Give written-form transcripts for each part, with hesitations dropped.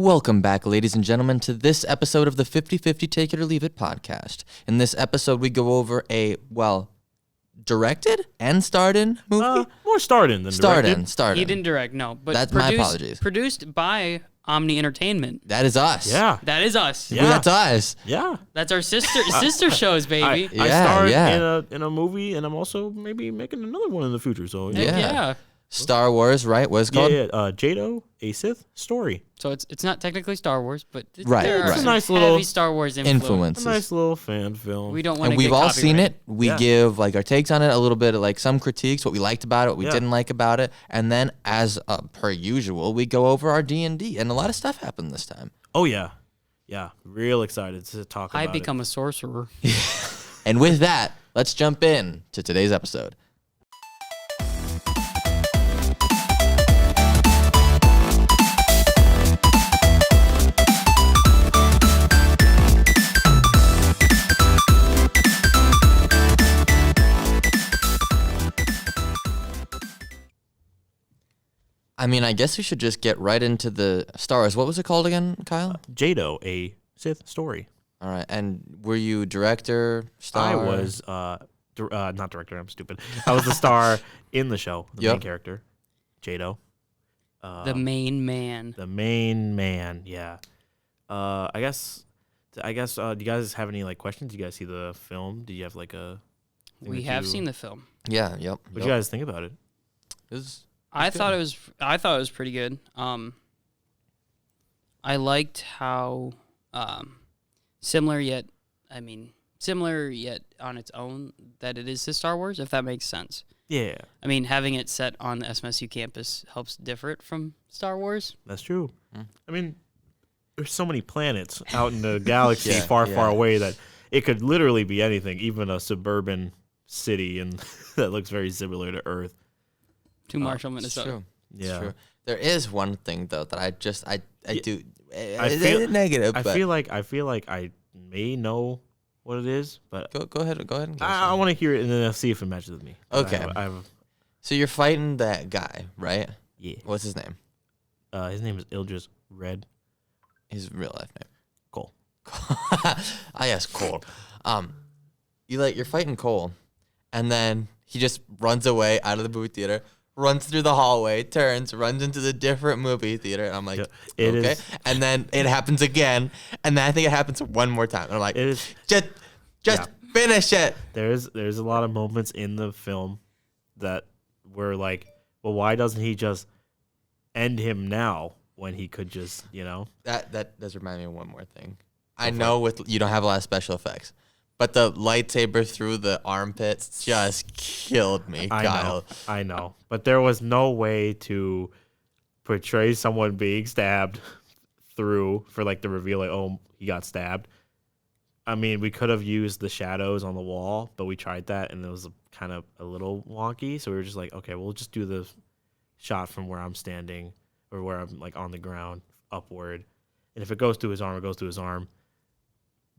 Welcome back, ladies and gentlemen, to this episode of the 50-50 Take It or Leave It podcast. In this episode, we go over a, directed and starred in movie? More starred in than directed. Starred in. He didn't direct, no. But That's my apologies. Produced by Omni Entertainment. That is us. Yeah. That is us. Yeah. That's us. Yeah. That's our sister shows, baby. I starred in a movie, and I'm also maybe making another one in the future. So Yeah. Star Wars, right? What is it called? Jado, a Sith Story. So it's not technically Star Wars, but Right, there are right. some Nice heavy little Star Wars influence. A nice little fan film. We don't want to And we've all seen it. We Yeah. give our takes on it, a little bit of some critiques, what we liked about it, what we Yeah. didn't like about it, and then as per usual, we go over our D&D, and a lot of stuff happened this time. Oh yeah, yeah. Real excited to talk about I become a sorcerer. And with that, let's jump in to today's episode. I mean, I guess we should just get right into the stars. What was it called again, Kyle? Jado, a Sith Story. All right. And were you director, star? I was not director. I'm stupid. I was the star in the show, the main character, Jado. The main man. The main man. Yeah. I guess. Do you guys have any questions? Do you guys see the film? Do you have a? We have seen the film. Yeah. Yep. What do you guys think about it? I thought it was pretty good. I liked how similar yet on its own that it is to Star Wars, if that makes sense. Yeah. I mean, having it set on the SMSU campus helps differ it from Star Wars. That's true. I mean, there's so many planets out in the galaxy far Yeah. away that it could literally be anything, even a suburban city and that looks very similar to Earth. To Marshall, It's Minnesota. true. It's Yeah. true. There is one thing though that I do. I It's feel negative. I but feel like I may know what it is, but go ahead and guess. I want to hear it and then I'll see if it matches with me. Okay. I have So you're fighting that guy, right? yeah. What's his name? His name is Ildris Red. His real life name. Cole. Yes, Cole. You're fighting Cole, and then he just runs away out of the movie theater, runs through the hallway, turns, runs into the different movie theater, and I'm like, it okay. is- And then it happens again, and then I think it happens one more time, and I'm like, It is. just finish it. There's a lot of moments in the film that were like, well, why doesn't he just end him now when he could just, That does remind me of one more thing. I know you don't have a lot of special effects, but the lightsaber through the armpits just killed me, Kyle. I know. But there was no way to portray someone being stabbed through for the reveal, oh, he got stabbed. I mean, we could have used the shadows on the wall, but we tried that and it was kind of a little wonky. So we were just like, okay, we'll just do the shot from where I'm standing or where I'm on the ground upward. And if it goes through his arm, it goes through his arm.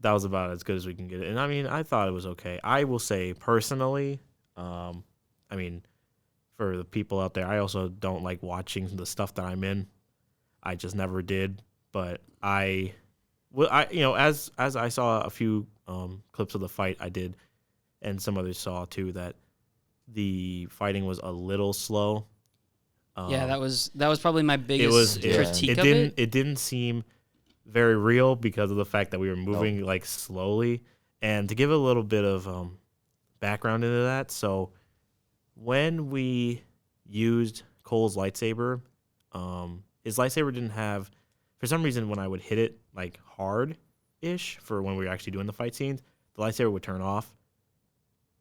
That was about as good as we can get it. And I mean, I thought it was okay. I will say personally, I mean, for the people out there, I also don't like watching the stuff that I'm in. I just never did. But as I saw a few clips of the fight, I did, and some others saw too, that the fighting was a little slow. Yeah, that was probably my biggest critique of it. It didn't seem very real because of the fact that we were moving slowly. And to give a little bit of background into that, so when we used Cole's lightsaber, his lightsaber didn't have, for some reason, when I would hit it hard-ish for when we were actually doing the fight scenes, the lightsaber would turn off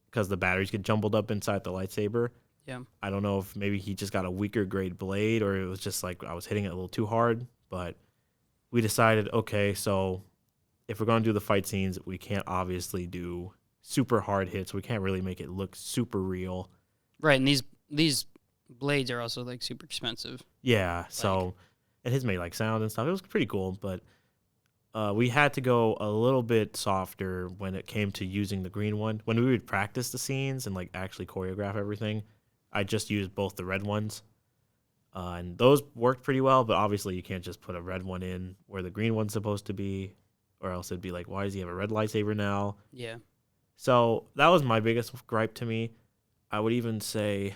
because the batteries get jumbled up inside the lightsaber. Yeah. I don't know if maybe he just got a weaker grade blade or it was just I was hitting it a little too hard, but we decided, okay, so if we're going to do the fight scenes, we can't obviously do super hard hits. We can't really make it look super real. Right, and these blades are also super expensive. Yeah, so and his made sound and stuff. It was pretty cool, but we had to go a little bit softer when it came to using the green one. When we would practice the scenes and actually choreograph everything, I just used both the red ones. And those worked pretty well, but obviously you can't just put a red one in where the green one's supposed to be, or else it'd be like, why does he have a red lightsaber now? Yeah. So that was my biggest gripe to me. I would even say,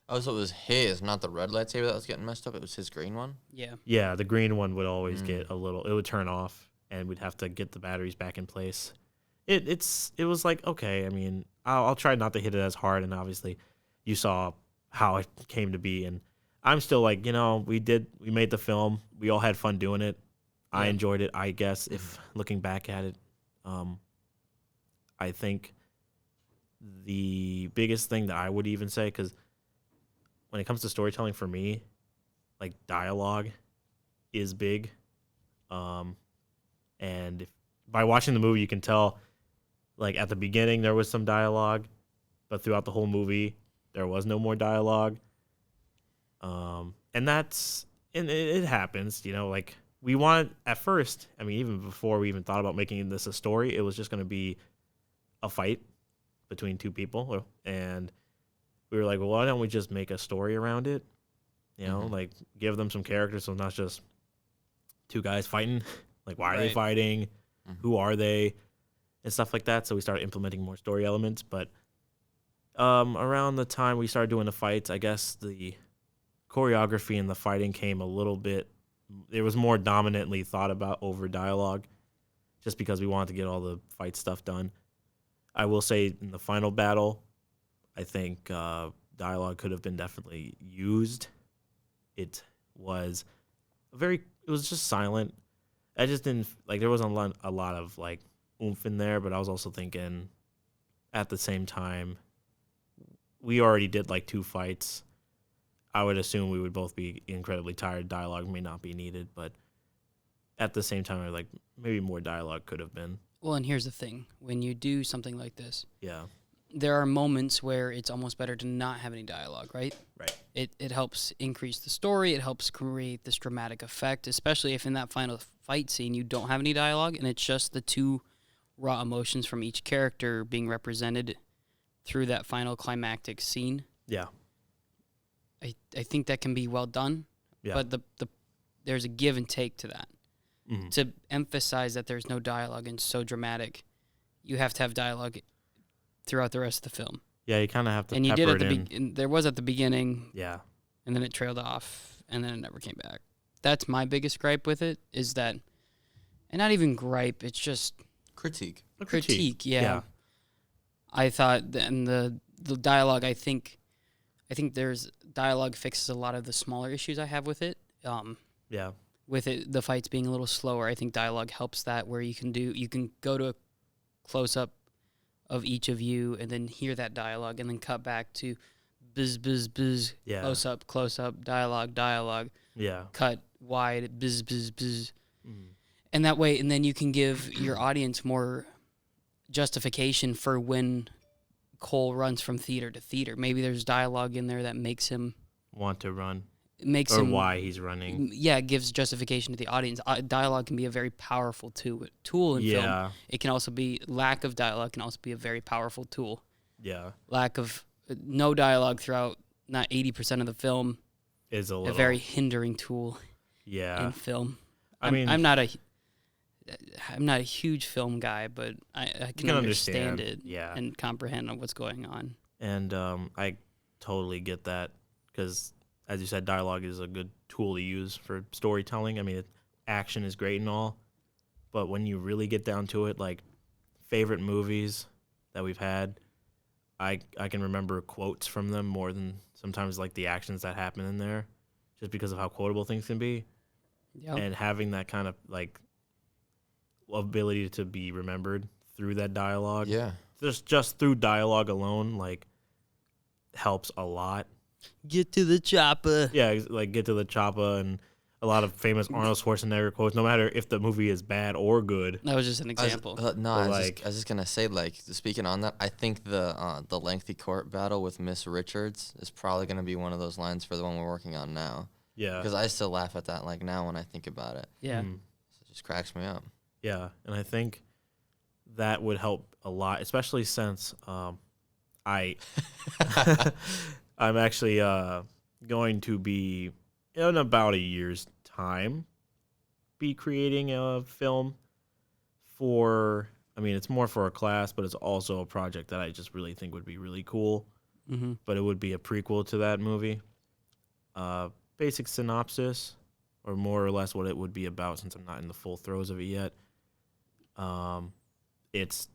Oh, so it was his, not the red lightsaber that was getting messed up. It was his green one. Yeah. yeah, the green one would always get a little, it would turn off, and we'd have to get the batteries back in place. It was like, okay, I mean, I'll try not to hit it as hard, and obviously you saw how it came to be, and I'm still like, we made the film. We all had fun doing it. I Yeah. enjoyed it, I guess, if looking back at it. I think the biggest thing that I would even say, because when it comes to storytelling for me, like dialogue is big. And by watching the movie, you can tell, like at the beginning, there was some dialogue, but throughout the whole movie, there was no more dialogue. And it happens, like we wanted at first, I mean, even before we even thought about making this a story, it was just going to be a fight between two people. And we were like, well, why don't we just make a story around it? Like give them some characters. So not just two guys fighting. Like, why are they Right. fighting? Who are they? And stuff like that. So we started implementing more story elements. But around the time we started doing the fights, I guess the choreography and the fighting came a little bit, it was more dominantly thought about over dialogue, just because we wanted to get all the fight stuff done. I will say in the final battle, I think dialogue could have been definitely used. It was just silent. I just didn't, like, there wasn't a lot of like oomph in there, but I was also thinking at the same time, we already did like 2 fights. I would assume we would both be incredibly tired. Dialogue may not be needed, but at the same time, like maybe more dialogue could have been. Well, and here's the thing: when you do something like this, Yeah. there are moments where it's almost better to not have any dialogue, right? Right. It helps increase the story. It helps create this dramatic effect, especially if in that final fight scene you don't have any dialogue and it's just the 2 raw emotions from each character being represented through that final climactic scene. Yeah. I think that can be well done, Yeah. but the there's a give and take to that. Mhm. To emphasize that there's no dialogue and so dramatic, you have to have dialogue throughout the rest of the film. Yeah, you kind of have to And you pepper did at it the in. there was at the beginning, Yeah. and then it trailed off, and then it never came back. That's my biggest gripe with it, is that, and not even gripe, it's just Critique. A critique. Yeah. I thought, and the dialogue, I think there's dialogue fixes a lot of the smaller issues I have with it. Yeah. With it, the fights being a little slower, I think dialogue helps that, where you can go to a close up of each of you and then hear that dialogue and then cut back to buzz buzz buzz, Yeah. close up, dialogue, Yeah. cut wide, buzz buzz buzz. Mhm. And that way, and then you can give your audience more justification for when Cole runs from theater to theater. Maybe there's dialogue in there that makes him Want to run. makes Or him why he's running. Yeah, it gives justification to the audience. Dialogue can be a very powerful tool in film. Yeah. It can also be, lack of dialogue can also be a very powerful tool. Yeah. Lack of no dialogue throughout not 80% of the film, Is a a little. very hindering tool Yeah. in film. I mean, I'm not a huge film guy, but I can understand it Yeah. and comprehend what's going on. And I totally get that because, as you said, dialogue is a good tool to use for storytelling. I mean, action is great and all, but when you really get down to it, like favorite movies that we've had, I can remember quotes from them more than sometimes like the actions that happen in there, just because of how quotable things can be. Yeah. And having that kind of like ability to be remembered through that dialogue, Yeah. just through dialogue alone, like helps a lot. Get to the chopper. Yeah, like get to the chopper and a lot of famous Arnold Schwarzenegger quotes. No matter if the movie is bad or good. That was just an example. I like- was just gonna say, like, speaking on that, I think the lengthy court battle with Miss Richards is probably gonna be one of those lines for the one we're working on now. Yeah, Because I still laugh at that, like, now when I think about it. Yeah. Mm. It just cracks me up. Yeah, and I think that would help a lot, especially since I'm actually going to be in about a year's time be creating a film for. I mean, it's more for a class, but it's also a project that I just really think would be really cool. Mm-hmm. But it would be a prequel to that movie. Basic synopsis, or more or less what it would be about, since I'm not in the full throes of it yet. It's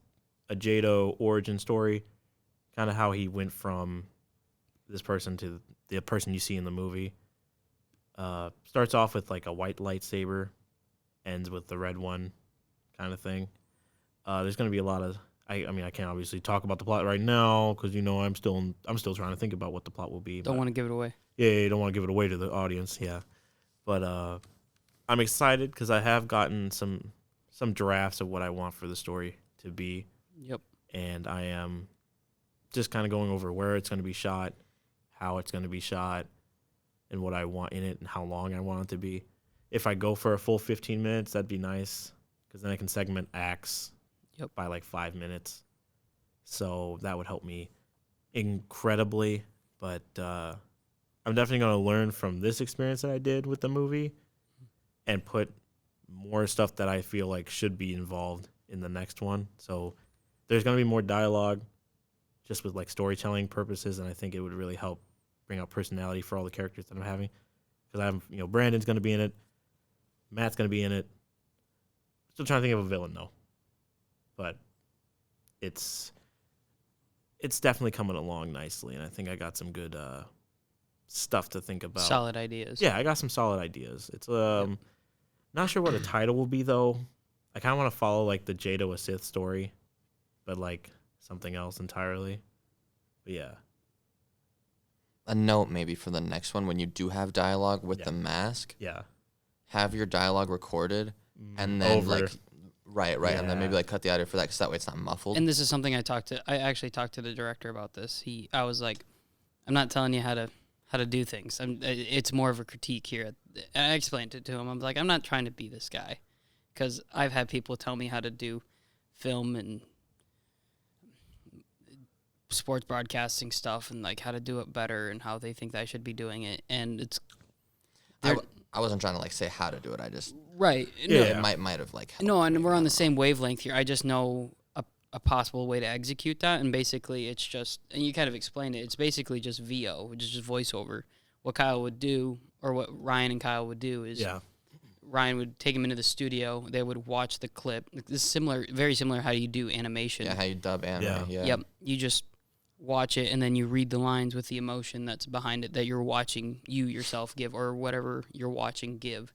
a Jado origin story, kind of how he went from this person to the person you see in the movie. Starts off with like a white lightsaber, ends with the red one, kind of thing. There's going to be a lot of. I mean, I can't obviously talk about the plot right now because I'm still trying to think about what the plot will be. Don't want to give it away. Yeah, you don't want to give it away to the audience. Yeah, but I'm excited because I have gotten some drafts of what I want for the story to be. Yep. And I am just kind of going over where it's going to be shot, how it's going to be shot, and what I want in it and how long I want it to be. If I go for a full 15 minutes, that'd be nice because then I can segment acts by like 5 minutes. So that would help me incredibly. But I'm definitely going to learn from this experience that I did with the movie and put more stuff that I feel like should be involved in the next one. So there's going to be more dialogue just with like storytelling purposes, and I think it would really help bring out personality for all the characters that I'm having. Because Brandon's going to be in it, Matt's going to be in it. Still trying to think of a villain though, but it's definitely coming along nicely, and I think I got some good stuff to think about. Solid ideas. Yeah, I got some solid ideas. It's not sure what the title will be though. I kind of want to follow like the Jado a Sith story, but like something else entirely. But yeah. A note maybe for the next one when you do have dialogue with the mask. Yeah. Have your dialogue recorded and then Over. right, and then maybe like cut the audio for that because that way it's not muffled. And this is something I actually talked to the director about this. I was like, I'm not telling you how to do things. It's more of a critique here. I explained it to him. I'm like, I'm not trying to be this guy, because I've had people tell me how to do film and sports broadcasting stuff and like how to do it better and how they think that I should be doing it. And it's I wasn't trying to like say how to do it. I just right. it might have like helped. No, and we're on the same wavelength here. I just know a possible way to execute that, and basically it's just, and you kind of explained it, it's basically just VO, which is just voiceover. What Kyle would do, or what Ryan and Kyle would do is Ryan would take him into the studio, they would watch the clip. This is similar, very similar how you do animation. Yeah, how you dub anime. Yeah. Yep. You just watch it, and then you read the lines with the emotion that's behind it that you're watching you yourself give, or whatever you're watching give.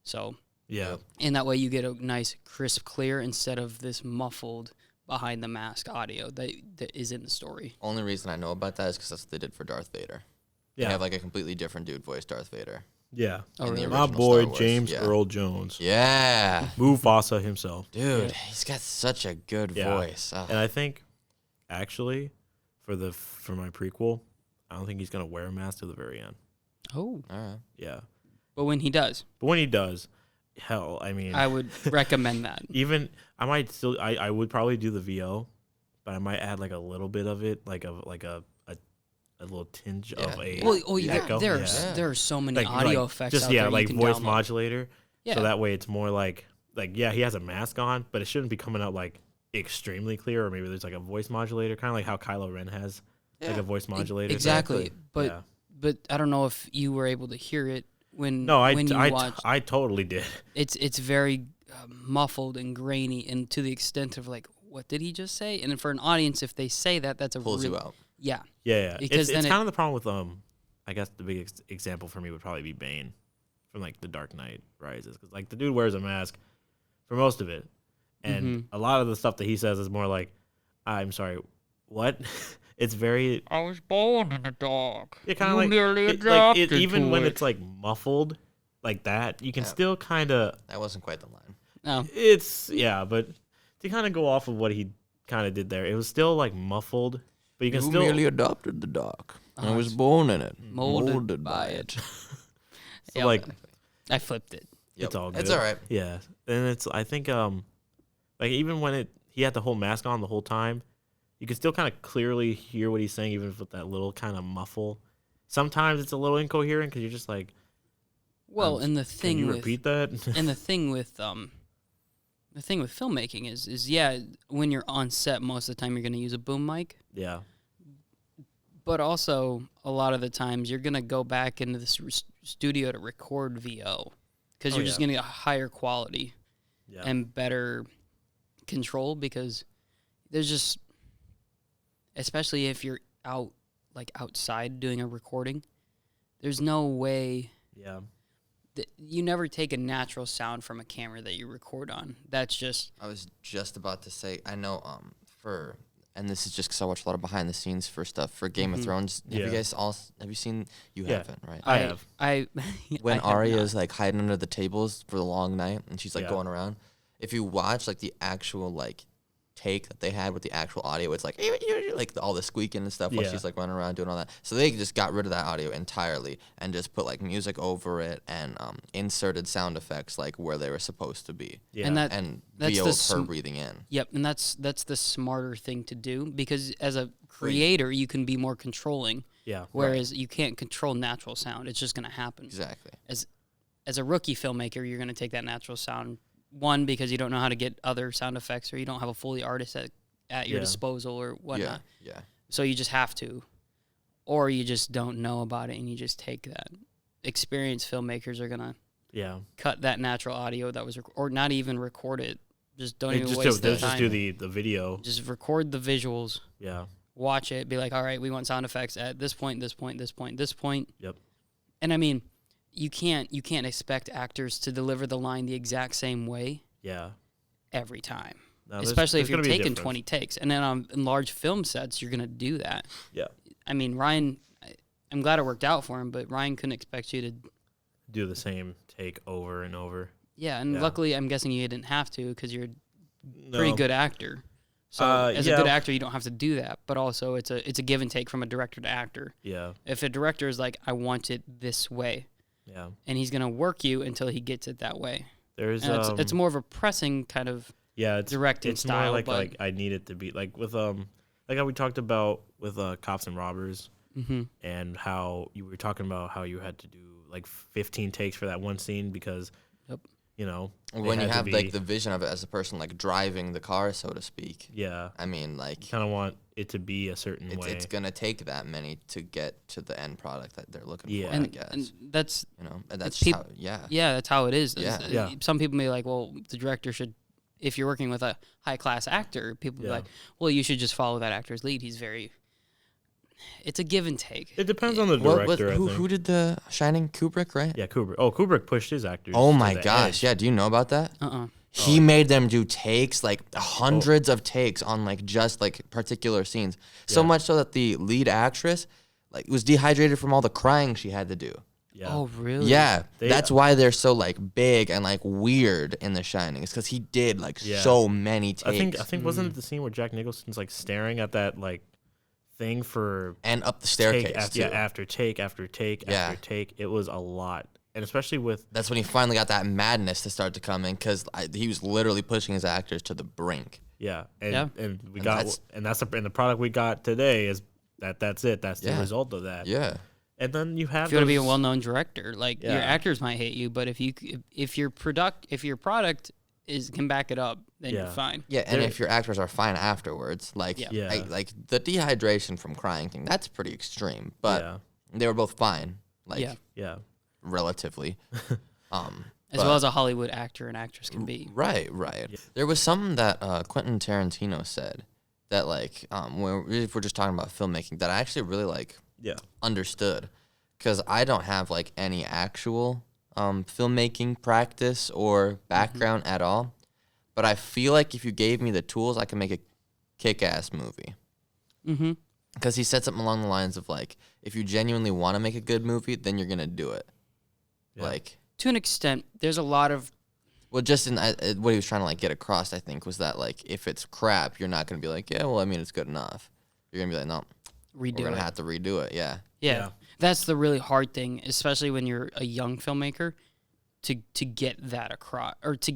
So, and that way you get a nice, crisp, clear, instead of this muffled behind the mask audio that is in the story. Only reason I know about that is because that's what they did for Darth Vader. Yeah. They have like a completely different dude voice Darth Vader. Yeah. Oh, really? My boy James Earl Jones. Yeah. Mufasa himself. Dude, he's got such a good voice. Oh. And I think, actually, for my prequel, I don't think he's going to wear a mask to the very end. Oh. All right. Yeah. But when he does, hell, I mean, I would recommend that. Even I would probably do the VO, but I might add like a little bit of it, like a little tinge of a echo. There are so many audio effects. Just out there like you can voice download. modulator. Yeah. So that way it's more like he has a mask on, but it shouldn't be coming out like extremely clear, or maybe there's like a voice modulator, kind of like how Kylo Ren has like a voice modulator. Exactly. But I don't know if you were able to hear it when you watched. I totally did. It's very muffled and grainy, and to the extent of like, what did he just say? And for an audience, if they say that, that's a pulls you out. Yeah. Yeah. Because it's kind of the problem with I guess the big example for me would probably be Bane from like The Dark Knight Rises, because like the dude wears a mask for most of it, and a lot of the stuff that he says is more like, I'm sorry, what? It's very. I was born in the dark. It kind of like even when it's like muffled like that, you can still kind of. That wasn't quite the line. No. But to kind of go off of what he kind of did there, it was still like muffled, but you can still. merely adopted the dark. I was born in it, molded by it. So like, I flipped it. It's all good. It's all right. Yeah, and I think like even when he had the whole mask on the whole time, you can still kind of clearly hear what he's saying, even with that little kind of muffle. sometimes it's a little incoherent because you're just like, Well, and the can thing you with repeat that? and the thing with filmmaking is yeah, when you're on set, most of the time you're gonna use a boom mic, Yeah. but also a lot of the times you're gonna go back into the studio to record VO because you're just gonna get a higher quality Yeah. and better control because there's just, especially if you're outside doing a recording, there's no way Yeah. that you never take a natural sound from a camera that you record on. That's just I was just about to say, I know and this is just because I watch a lot of behind the scenes for stuff for Game of Thrones. Have you guys have you seen? You haven't, right? I have. When I have Arya not. is like hiding under the tables for the long night and she's like Yeah. going around, if you watch like the actual like take that they had with the actual audio, it's like all the squeaking and stuff while Yeah. she's like running around doing all that. So they just got rid of that audio entirely and just put like music over it and inserted sound effects like where they were supposed to be. Yeah. And that And that's VO the of her breathing in. Yep, and that's the smarter thing to do because as a creator, you can be more controlling. Yeah. Whereas you can't control natural sound; it's just going to happen. Exactly. As a rookie filmmaker, you're going to take that natural sound. One, because you don't know how to get other sound effects, or you don't have a Foley artist at your Yeah. disposal, or whatnot. Yeah. So you just have to, or you just don't know about it, and you just take that. Experienced filmmakers are going to Yeah. cut that natural audio that was, or not even record it. Just don't They even just waste do, the they time. just do the video. Just record the visuals, Yeah. watch it, be like, all right, we want sound effects at this point, this point, this point, this point. Yep. And I mean, you can't expect actors to deliver the line the exact same way Yeah. every time. No, there's- Especially if there's you're gonna be a taking difference. 20 takes. And then on in large film sets, you're going to do that. Yeah. I mean, Ryan, I'm glad it worked out for him, but Ryan couldn't expect you to. Do the same take over and over. Yeah, and Yeah. luckily, I'm guessing you didn't have to because you're a No. pretty good actor. So as a yeah. good actor, you don't have to do that. But also, it's a give and take from a director to actor. Yeah. If a director is like, I want it this way, Yeah. and he's going to work you until he gets it that way. There's And it's more of a pressing kind of yeah, it's directing it's style, more but- like I need it to be like with like how we talked about with Cops and Robbers and how you were talking about how you had to do like 15 takes for that one scene because Yep. you know When it you had to have be- like the vision of it as a person like driving the car, so to speak. yeah, I mean, like kind of want it to be a certain way. it's gonna take that many to get to the end product that they're looking Yeah. for. I and, guess and that's and that's peop- how, yeah. yeah, that's how it is. Yeah. Yeah. Some people may be like, well, the director should. If you're working with a high class actor, people be Yeah. like, well, you should just follow that actor's lead. He's very. It's a give and take. It depends on the What, director. I think. who did the Shining? Kubrick, right? Yeah, Kubrick. Oh, Kubrick pushed his actors. Oh to my the gosh, edge. yeah. Do you know about that? Uh-uh. He made them do takes, like hundreds of takes on like just like particular scenes. So Yeah. much so that the lead actress like was dehydrated from all the crying she had to do. Yeah. Oh, really? Yeah, They- that's why they're so like big and like weird in The Shining. It's because he did like Yeah. so many takes I think wasn't it the scene where Jack Nicholson's like staring at that like thing for and up the staircase take after, too. yeah, after take after take Yeah. after take. It was a lot, and especially with That's when he finally got that madness to start to come in because he was literally pushing his actors to the brink. yeah, and Yeah. and we And got that's- and that's the and the product we got today is that's it. That's the Yeah. result of that. Yeah. And then you have If you want to be a those- well-known director, like your Yeah. actors might hate you, but if your product can back it up, then you're Yeah. fine. Yeah, and There- if your actors are fine afterwards, like Yeah. Yeah. like the dehydration from crying thing, that's pretty extreme. But yeah, they were both fine, like Yeah. yeah, relatively. As well as a Hollywood actor and actress can be. Right. Yeah. There was something that Quentin Tarantino said that if we're just talking about filmmaking, that I actually really like yeah, understood, because I don't have like any actual filmmaking practice or background at all. But I feel like if you gave me the tools, I could make a kick-ass movie. Mm-hmm. Because he said something along the lines of like, if you genuinely want to make a good movie, then you're gonna do it. Yeah. Like, To an extent, there's a lot of well, just in what he was trying to like get across, I think, was that like if it's crap, you're not gonna be like, yeah, well, I mean, it's good enough. You're gonna be like, no, we're redo gonna it. have to redo it. Yeah. Yeah. Yeah. That's the really hard thing, especially when you're a young filmmaker, to get that across or to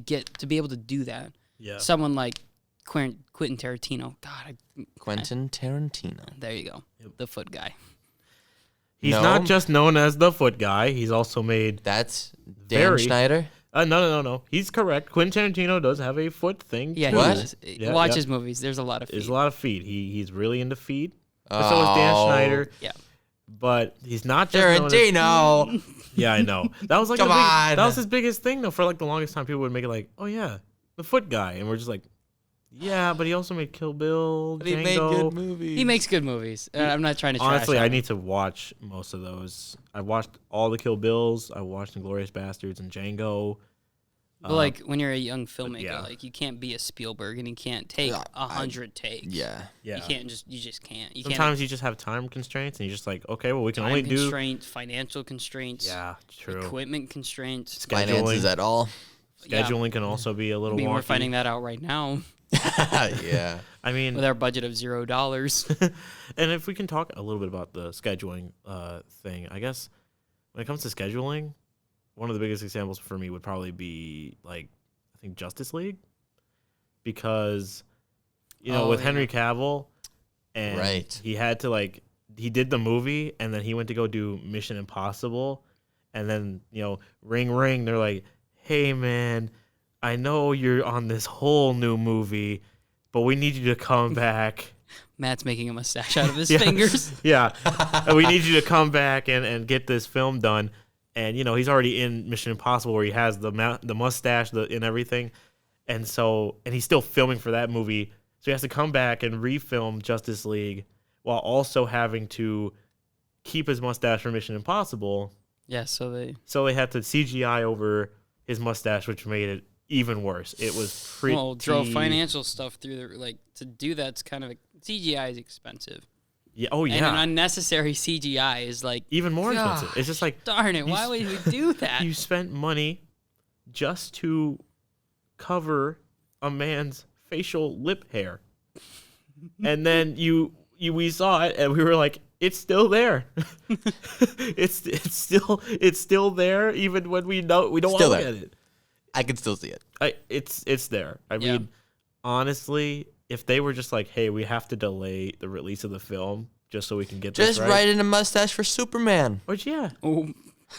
be able to do that. yeah. Someone like Quentin Tarantino. God, Quentin Tarantino. there you go. Yep. The foot guy. He's No. not just known as the Foot Guy. He's also made. That's Dan Very- Schneider. No. He's correct. Quentin Tarantino does have a foot thing. Yeah, too. What? he does. Yeah, Watch yeah. his movies. There's a lot of feet. There's a lot of feet. He's really into feet. But so is Dan Schneider. Yeah. But he's not just known as, Tarantino. Yeah, I know. That was like Come on. that was his biggest thing though. For like the longest time, people would make it like, oh yeah, the Foot Guy, and we're just like, yeah, but he also made Kill Bill, But he Django. made good movies. He makes good movies. I'm not trying to Honestly, trash I him. need to watch most of those. I watched all the Kill Bills. I watched Inglourious Bastards and Django. But like when you're a young filmmaker, yeah. like you can't be a Spielberg and you can't take Yeah, 100 takes. Yeah. Yeah. You just can't. You Sometimes you just have time constraints, and you're just like, okay, well, we can can't. only Time do. constraints, financial constraints, Yeah, true. equipment constraints. Finances at all. Yeah. Scheduling can also be a I little mean, we're wonky. finding that out right now Yeah. I mean, with our budget of $0. and if we can talk a little bit about the scheduling thing, I guess when it comes to scheduling, one of the biggest examples for me would probably be like I think Justice League, because with yeah. Henry Cavill, and Right. he had to like he did the movie and then he went to go do Mission Impossible, and then ring ring, they're like, hey man, I know you're on this whole new movie, but we need you to come back. Matt's making a mustache out of his Yeah. fingers. Yeah, and we need you to come back and get this film done. And he's already in Mission Impossible where he has the mustache and everything, and he's still filming for that movie, so he has to come back and refilm Justice League while also having to keep his mustache for Mission Impossible. Yeah, so they had to CGI over his mustache, which made it even worse. It was pretty. drove financial stuff through the to do that's kind of CGI is expensive. Yeah. Oh And yeah. an unnecessary CGI is like Even more expensive. gosh, It's just like darn it, why would we do that? you spent money just to cover a man's facial lip hair, and then we saw it and we were like, it's still there. it's still there even when we don't want to Still look there. at it. I can still see it. It's there. I Yeah. mean, honestly, if they were just like, hey, we have to delay the release of the film just so we can get Just this right. write in a mustache for Superman. Which yeah, Oh,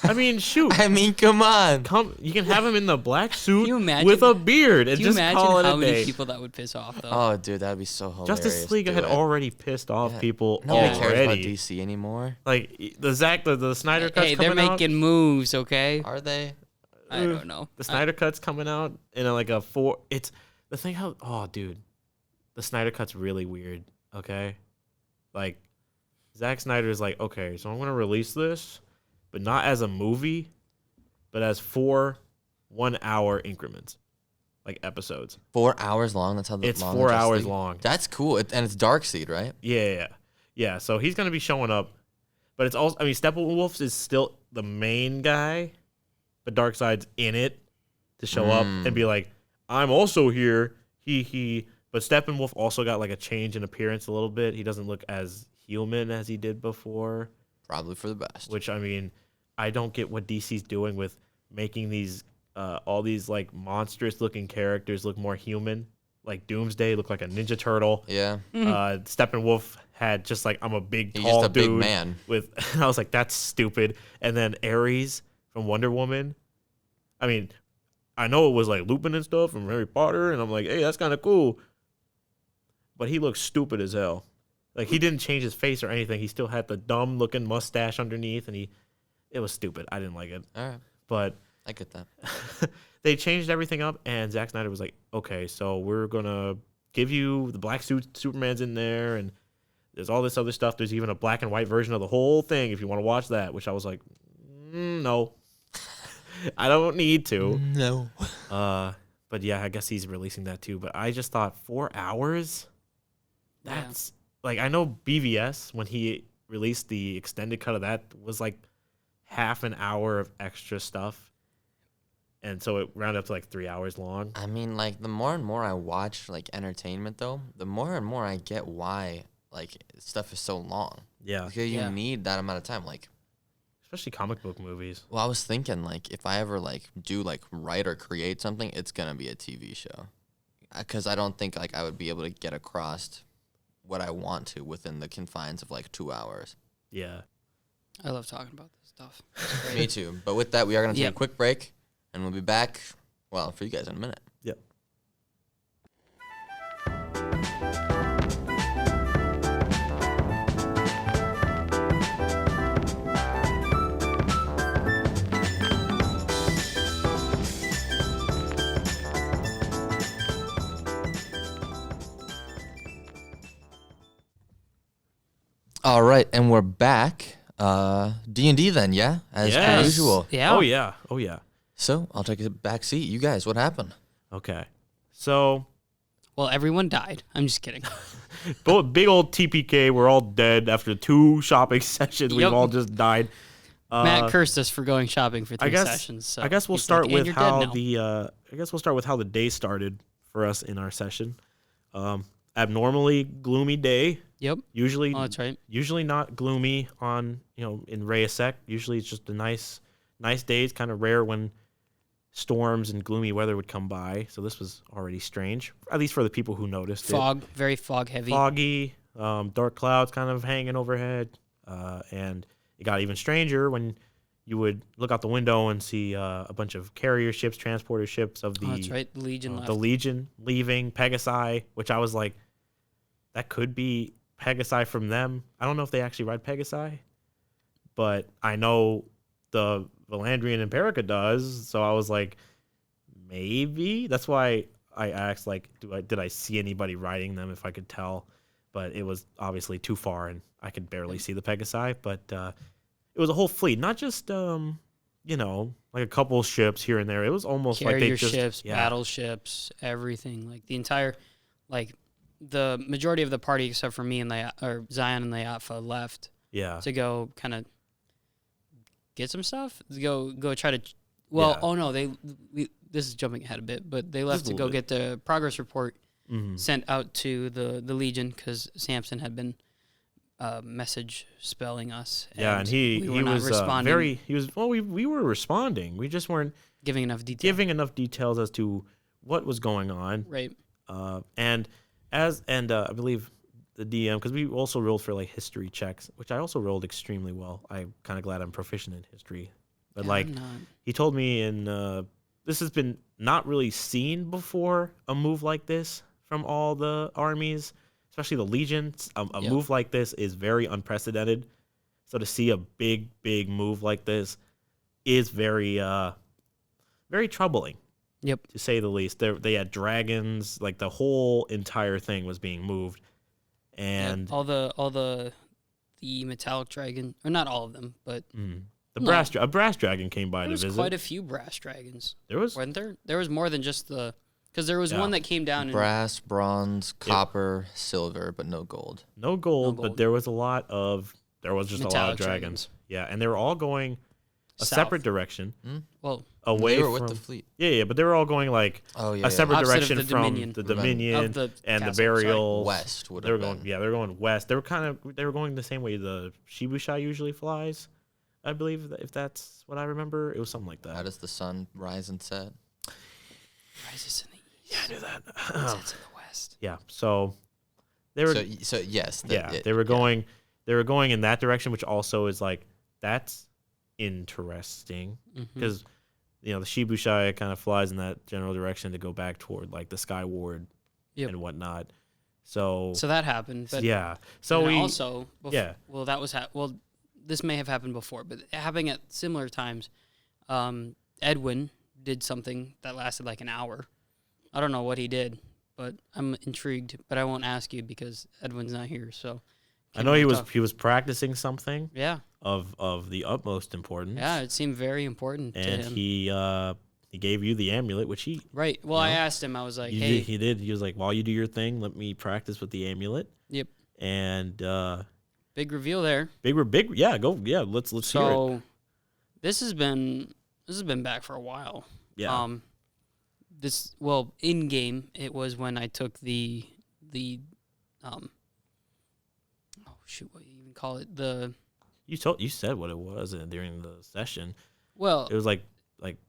I mean, shoot. I mean, come on. You can have him in the black suit you imagine- with a beard and do you just imagine call it how a many day. people that would piss off though? Oh, dude, that'd be so hilarious. Justice League Do had it. already pissed off Yeah. people Nobody already. cares about DC anymore. Like the Snyder cuts Hey, they're coming out. making moves, okay? Are they? I don't know. The Snyder cut's coming out in like a 4. It's the thing how dude, the Snyder cut's really weird. Okay, like Zack Snyder's like, okay, so I'm gonna release this, but not as a movie, but as 4 1-hour increments, like episodes. 4 hours long. That's how It's long 4 the Justice hours League- long. That's cool. And it's Darkseid, right? Yeah. So he's gonna be showing up, but it's also, I mean, Steppenwolf is still the main guy, but Darkseid's in it to show up and be like, I'm also here. He. But Steppenwolf also got like a change in appearance a little bit. He doesn't look as human as he did before, Probably for the best. which I mean, I don't get what DC's doing with making these all these like monstrous looking characters look more human. Like Doomsday looked like a Ninja Turtle. Yeah. Steppenwolf had just like, I'm a big He's tall just a big dude man. with. I was like, that's stupid. And then Ares from Wonder Woman. I mean, I know it was like Lupin and stuff from Harry Potter, and I'm like, hey, that's kind of cool. But he looks stupid as hell. Like he didn't change his face or anything. He still had the dumb looking mustache underneath, and it was stupid. I didn't like it. All right. But I get that. they changed everything up, and Zack Snyder was like, okay, so we're gonna give you the black suit. Superman's in there, and there's all this other stuff. There's even a black and white version of the whole thing if you want to watch that. Which I was like, no, I don't need to. No. But yeah, I guess he's releasing that too. But I just thought 4 hours. That's like, I know BVS when he released the extended cut of that was like half an hour of extra stuff. And so it rounded up to like 3 hours long. I mean, like, the more and more I watch, like, entertainment, though, the more and more I get why, like, stuff is so long. Yeah. Because you Yeah. need that amount of time. Like, Especially comic book movies. well, I was thinking, like, if I ever, like, do, like, write or create something, it's going to be a TV show. Because I don't think, like, I would be able to get across what I want to within the confines of, like, 2 hours. Yeah. I love talking about this stuff. Me too. But with that, we are going to take Yep. a quick break, and we'll be back, well, for you guys in a minute. Yep. All right, and we're back. D&D then, yeah? As per Yes. usual. Yeah. Oh yeah. Oh yeah. So, I'll take a back seat. You guys, what happened? Okay. So, Well, everyone died. I'm just kidding. big old TPK. We're all dead after 2 shopping sessions. We've Yep. all just died. Matt cursed us for going shopping for 3 guess- sessions. So I guess we'll he's start like, "And with you're dead how now." the day started for us in our session. Abnormally gloomy day. Yep. Usually, Oh, that's right. usually not gloomy on in Rayasek. Usually it's just a nice day. It's kind of rare when storms and gloomy weather would come by. So this was already strange, at least for the people who noticed Fog, very fog it. heavy. Foggy, dark clouds kind of hanging overhead, and it got even stranger when you would look out the window and see a bunch of carrier ships, transporter ships of the Oh, that's right. The Legion left. the Legion leaving Pegasi, which I was like, that could be Pegasi from them. I don't know if they actually ride Pegasi, but I know the Valandrian Imperica does. So I was like, maybe. That's why I asked, like, did I see anybody riding them if I could tell? But it was obviously too far, and I could barely see the Pegasi. But it was a whole fleet, not just like a couple ships here and there. It was almost like Carrier they just ships, battleships, everything. Like the entire, like the majority of the party, except for me and Zion and Layatfa, left Yeah. to go kind of get some stuff. To go try to. Well, Yeah. oh no, this is jumping ahead a bit, but they left Just a to go little get the progress report Mhm. sent out to the Legion because Samson had been message spelling us. Yeah, and he we were not was responding, we were responding. We just weren't giving enough detail. giving enough details as to what was going on. Right. And I believe the DM, because we also rolled for like history checks, which I also rolled extremely well. I'm kind of glad I'm proficient in history. But Yeah, like I'm not. he told me this has been not really seen before, a move like this from all the armies, especially the legions. A Yep. move like this is very unprecedented. So to see a big move like this is very very troubling. Yep. To say the least. They had dragons, like the whole entire thing was being moved. And Yep. all the metallic dragon, or not all of them, but a No. brass dragon came by there to was visit. quite a few brass dragons, There was wasn't there? There was more than just because there was Yeah. one that came down and Brass, bronze, copper, silver, but no gold. no gold, but gold. there was just a lot of Metallic dragons. Yeah, and they were all going a South. separate direction Well, away They were from with the fleet. Yeah, but they were all going like Oh, yeah. a separate Opposite of direction the from Dominion. the Right. Dominion Of the and the castle, sorry. burial. West would They were have going been. they were going west. They were going the same way the Shibuya usually flies. I believe, if that's what I remember. It was something like How that. does the sun rise and set? rises in the east, Yeah, I knew that. sets in the west. Yeah, so they were So yes. they were going in that direction, which also is like, that's interesting because the Shibuya kind of flies in that general direction to go back toward like the Skyward Yep. and whatnot. So So that happened. But yeah, so and we also yeah. Well, that was well. This may have happened before, but happening at similar times. Edwin did something that lasted like an hour. I don't know what he did, but I'm intrigued. But I won't ask you because Edwin's not here. So I know he was practicing something Yeah, of the utmost importance. yeah. It seemed very important to and him. he gave you the amulet, which he Right. Well, I asked him. I was like, "Hey, he did. He was like, while you do your thing, let me practice with the amulet. Yep. And big reveal there." big. Yeah, go. Yeah, let's hear it. So this has been back for a while. Yeah. In game it was when I took the oh shoot, what do you even call it? You said what it was during the session. Well, It was like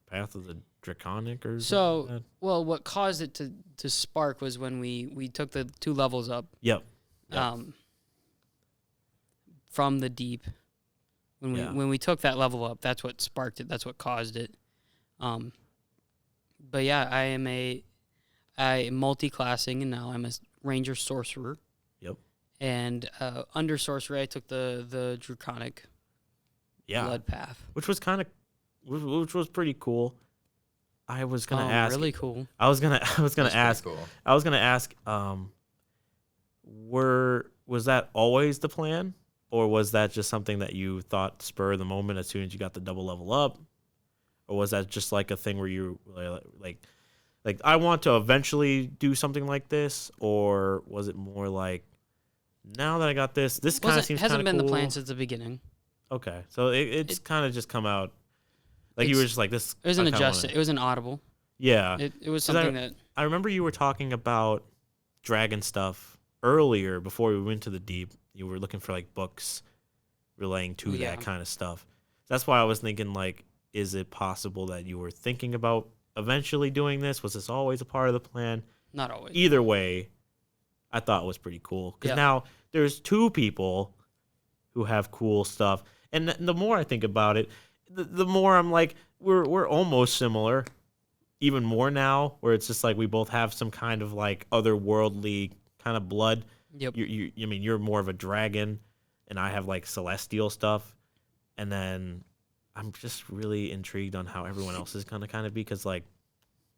Path of the Draconic or so something like that. well, what caused it to spark was when we took the 2 levels up Yep. Yep. from the deep. When we took that level up, that's what sparked it. That's what caused it. But yeah, I multi-classing, and now I'm a ranger sorcerer. Yep. And under sorcery, I took the draconic blood path, which was pretty cool. I was gonna ask. Really cool. I was gonna ask. Cool. I was gonna ask. Was that always the plan, or was that just something that you thought spur of the moment as soon as you got the double level up, or was that just like a thing where you like I want to eventually do something like this, or was it more like now that I got this kind of seems kind of cool? Hasn't been the plan since the beginning. Okay, so it's kind of just come out. Like you were just like this. It was an adjustment. It was an audible. Yeah. It was something that I remember you were talking about dragon stuff earlier before we went to the deep. You were looking for like books relating to that kind of stuff. That's why I was thinking like, is it possible that you were thinking about eventually doing this? Was this always a part of the plan? Not always. Either way, I thought it was pretty cool because now there's 2 people who have cool stuff, and the more I think about it, the more I'm like, we're almost similar, even more now, where it's just like we both have some kind of like otherworldly kind of blood. Yep. I mean, you're more of a dragon, and I have like celestial stuff, and then I'm just really intrigued on how everyone else is gonna kind of be, because like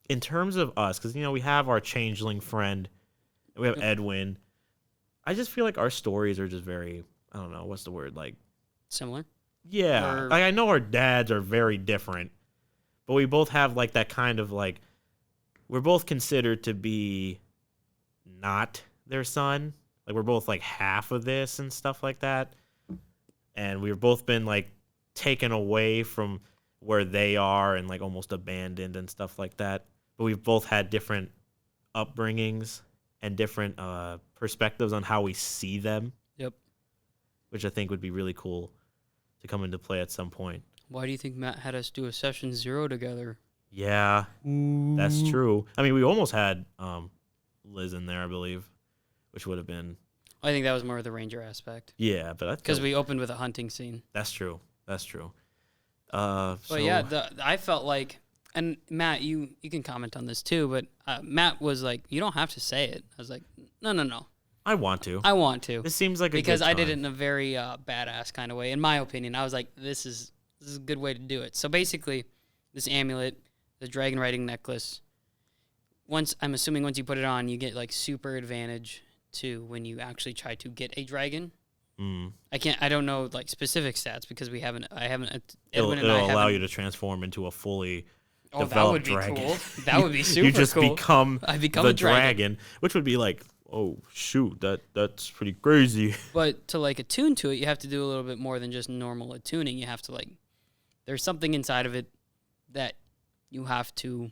in terms of us, because we have our changeling friend, and we have Edwin. I just feel like our stories are just very, I don't know, what's the word, like similar. Yeah, like I know our dads are very different, but we both have like that kind of like, we're both considered to be not their son. Like we're both like half of this and stuff like that. And we've both been like taken away from where they are and like almost abandoned and stuff like that. But we've both had different upbringings and different perspectives on how we see them. Yep. Which I think would be really cool to come into play at some point. Why do you think Matt had us do a session 0 together? Yeah, that's true. I mean, we almost had Liz in there, I believe, which would have been... I think that was more of the ranger aspect. Yeah, but... Because we opened with a hunting scene. That's true. But yeah, I felt like... And Matt, you can comment on this too, but Matt was like, you don't have to say it. I was like, no. I want to. This seems like a because good I time. did it in a very badass kind of way, in my opinion. I was like, this is a good way to do it. So basically, this amulet, the dragon riding necklace. I'm assuming once you put it on, you get like super advantage to when you actually try to get a dragon. I don't know like specific stats because I haven't. It'll allow you to transform into a fully developed dragon. Cool. That would be super cool. You just become the a dragon, which would be like, oh shoot, that's pretty crazy. But to like attune to it, you have to do a little bit more than just normal attuning. You have to like, there's something inside of it that you have to.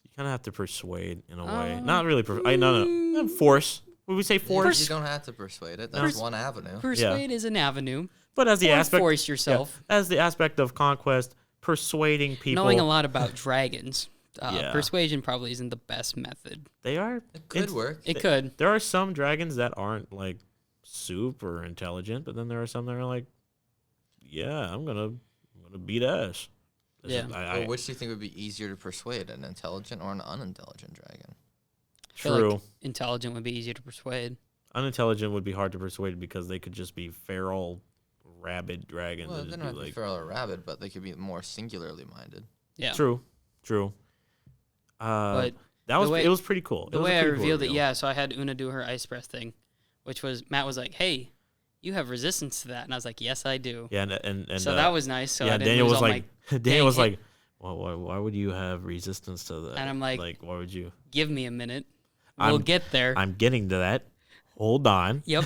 You kind of have to persuade in a way. Not really. No. Force. Would we say force? You don't have to persuade it. That's one avenue. Persuade is an avenue. But as the aspect, force yourself. As the aspect of conquest, persuading people. Knowing a lot about dragons. Persuasion probably isn't the best method. They are. It could work. It could. There are some dragons that aren't like super intelligent, but then there are some that are like, yeah, I'm gonna beat ass. Which do you think would be easier to persuade, an intelligent or an unintelligent dragon? True. Like intelligent would be easier to persuade. Unintelligent would be hard to persuade because they could just be feral, rabid dragons. Well, they don't have to be feral or rabid, but they could be more singularly minded. Yeah. True. But it was pretty cool. The way I revealed it, so I had Una do her ice breath thing, which was Matt was like, "Hey, you have resistance to that," and I was like, "Yes, I do." Yeah, and so that was nice. So Daniel was like, well, why would you have resistance to that? And I'm like, why would you? Give me a minute. We'll get there. I'm getting to that. Hold on. Yep,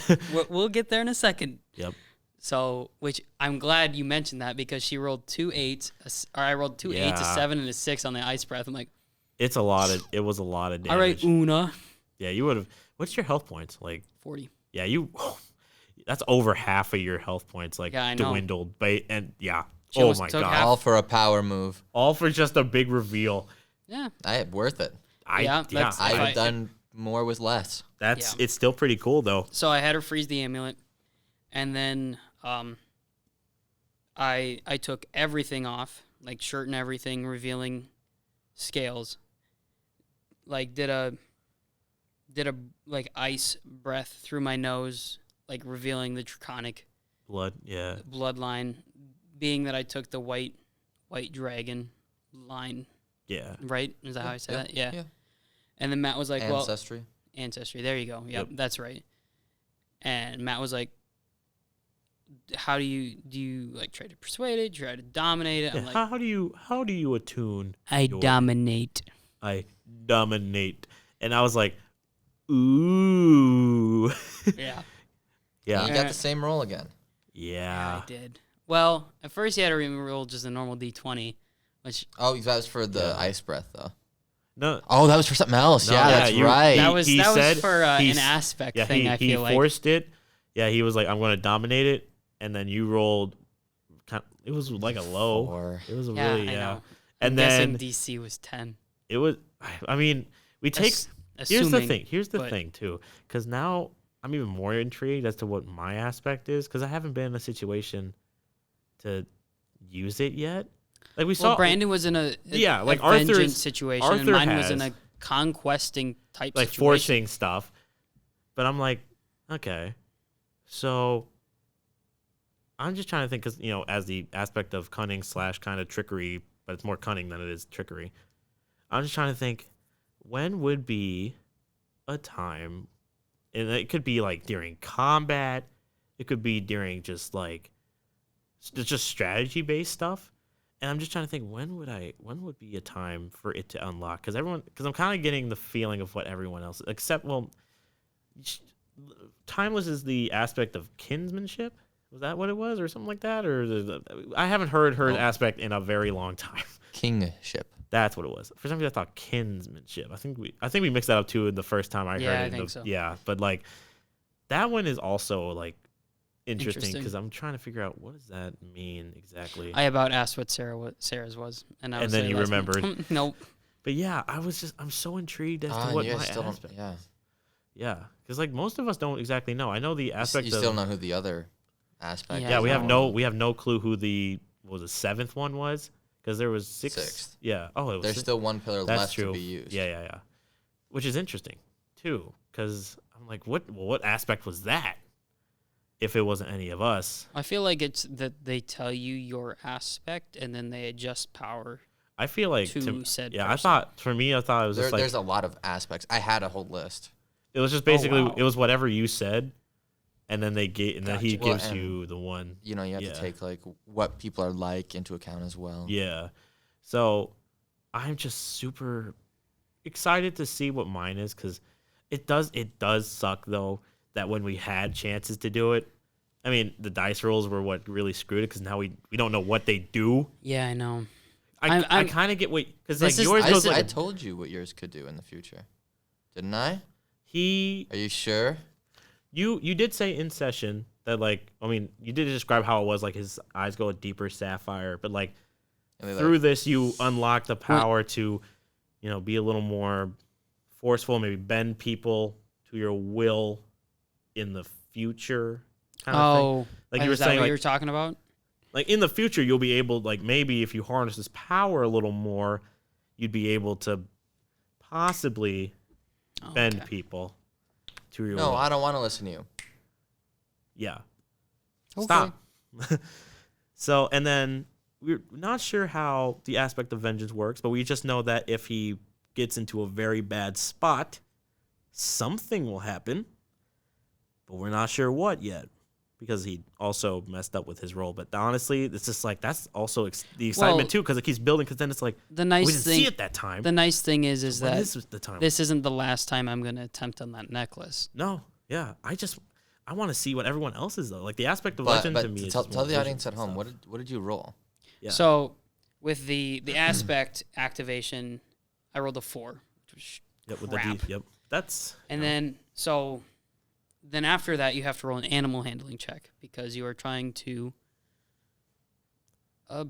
we'll get there in a second. Yep. So, which I'm glad you mentioned that because she rolled 2 8s, or I rolled 2 8s, a 7, and a 6 on the ice breath. I'm like, it was a lot of damage. All right, Una. Yeah, you would have. What's your health points like? 40. Yeah, that's over half of your health points dwindled. Oh my god! All for a power move. All for just a big reveal. Yeah, worth it. I've done more with less. It's still pretty cool though. So I had her freeze the amulet, and then I took everything off, like shirt and everything, revealing scales. Like did a like ice breath through my nose, like revealing the draconic bloodline. Being that I took the white dragon line, Yeah. right? Is that how I said that? Yeah. Yeah. And then Matt was like, Ancestry. "Well, ancestry. There you go. Yep, that's right." And Matt was like, "How do you like try to persuade it? Try to dominate it?" I'm like, how do you attune? I dominate. I dominate. And I was like, ooh. Yeah. Yeah. You got the same roll again. Yeah. I did. Well, at first you had to roll just a normal d20, which Oh, that was for the ice breath, though. No. Oh, that was for something else. No, yeah, yeah, that's you- right. that was said for he's- an aspect Yeah, thing. I he feel like forced it. Yeah, he was like, I'm going to dominate it. And then you rolled, it was like a low. 4. It was a yeah, really, I know. And I'm then guessing DC was 10. it was, I mean, we take, here's the thing. Here's the but- thing, too. Because now I'm even more intrigued as to what my aspect is. Because I haven't been in a situation to use it yet. Like we saw, Brandon was in a like a Arthur's- vengeance situation, and Arthur mine was in has- a conquesting type like situation. forcing stuff. But I'm like, okay, so I'm just trying to think because as the aspect of cunning / kind of trickery, but it's more cunning than it is trickery. I'm just trying to think when would be a time, and it could be like during combat, it could be during just like just strategy based stuff. And I'm just trying to think when would be a time for it to unlock? Because I'm kind of getting the feeling of what everyone else, except timeless is the aspect of kinsmanship. Was that what it was, or something like that? Or I haven't heard her aspect in a very long time. Kingship. That's what it was. For some reason, I thought kinsmanship. I think we mixed that up too the first time I heard it. I think so. Yeah, but like that one is also like interesting Interesting. because I'm trying to figure out what does that mean exactly. I about asked what Sarah's was, and then you remembered. Nope. But yeah, I'm so intrigued as to what my aspect. Yeah. Yeah, because like most of us don't exactly know. I know the aspect. You still know who the other aspect. Yeah, Yeah, we I have know. no clue who the seventh one was because there was six. Sixth. Yeah. Oh, it was. There's still one pillar That's left true. to be used. Yeah. Which is interesting too, because I'm like, what aspect was that? If it wasn't any of us, I feel like it's that they tell you your aspect and then they adjust power. I feel like To said yeah. person. I thought it was just like There's a lot of aspects. I had a whole list. it was just basically wow. it was whatever you said, and then then he Gotcha. gives Well, you the one. You have Yeah. to take like what people are like into account as well. Yeah. So I'm just super excited to see what mine is because it does suck though that when we had chances to do it, I mean the dice rolls were what really screwed it because now we don't know what they do. Yeah, I know. I kind of get what because like This is- yours goes I like told you what yours could do in the future, didn't I? he Are you sure? you did say in session that like I mean you did describe how it was like his eyes go a deeper sapphire, but like And they, through this you unlock the power to be a little more forceful, maybe bend people to your will in the future kind of thing. Like you were is that saying what like, you were talking about? like in the future you'll be able like maybe if you harness this power a little more you'd be able to possibly bend Okay. people to your No, will. I don't want to listen to you. Yeah. Okay. Stop. So, and then we're not sure how the aspect of vengeance works, but we just know that if he gets into a very bad spot, something will happen, but we're not sure what yet because he also messed up with his role. But honestly, it's just like that's also the excitement Well, too because it keeps building. Because then it's like The we nice didn't thing, see it that time. the nice thing is When that this was the time. this isn't the last time I'm going to attempt on that necklace. No, yeah, I want to see what everyone else is though. Like the aspect of But, legend but to me is tell just more the vision audience at and home stuff. what did you roll? Yeah. So with the aspect activation, I rolled a 4, which was Yep, with crap. the D. Yep, that's And then after that, you have to roll an animal handling check because you are trying to. I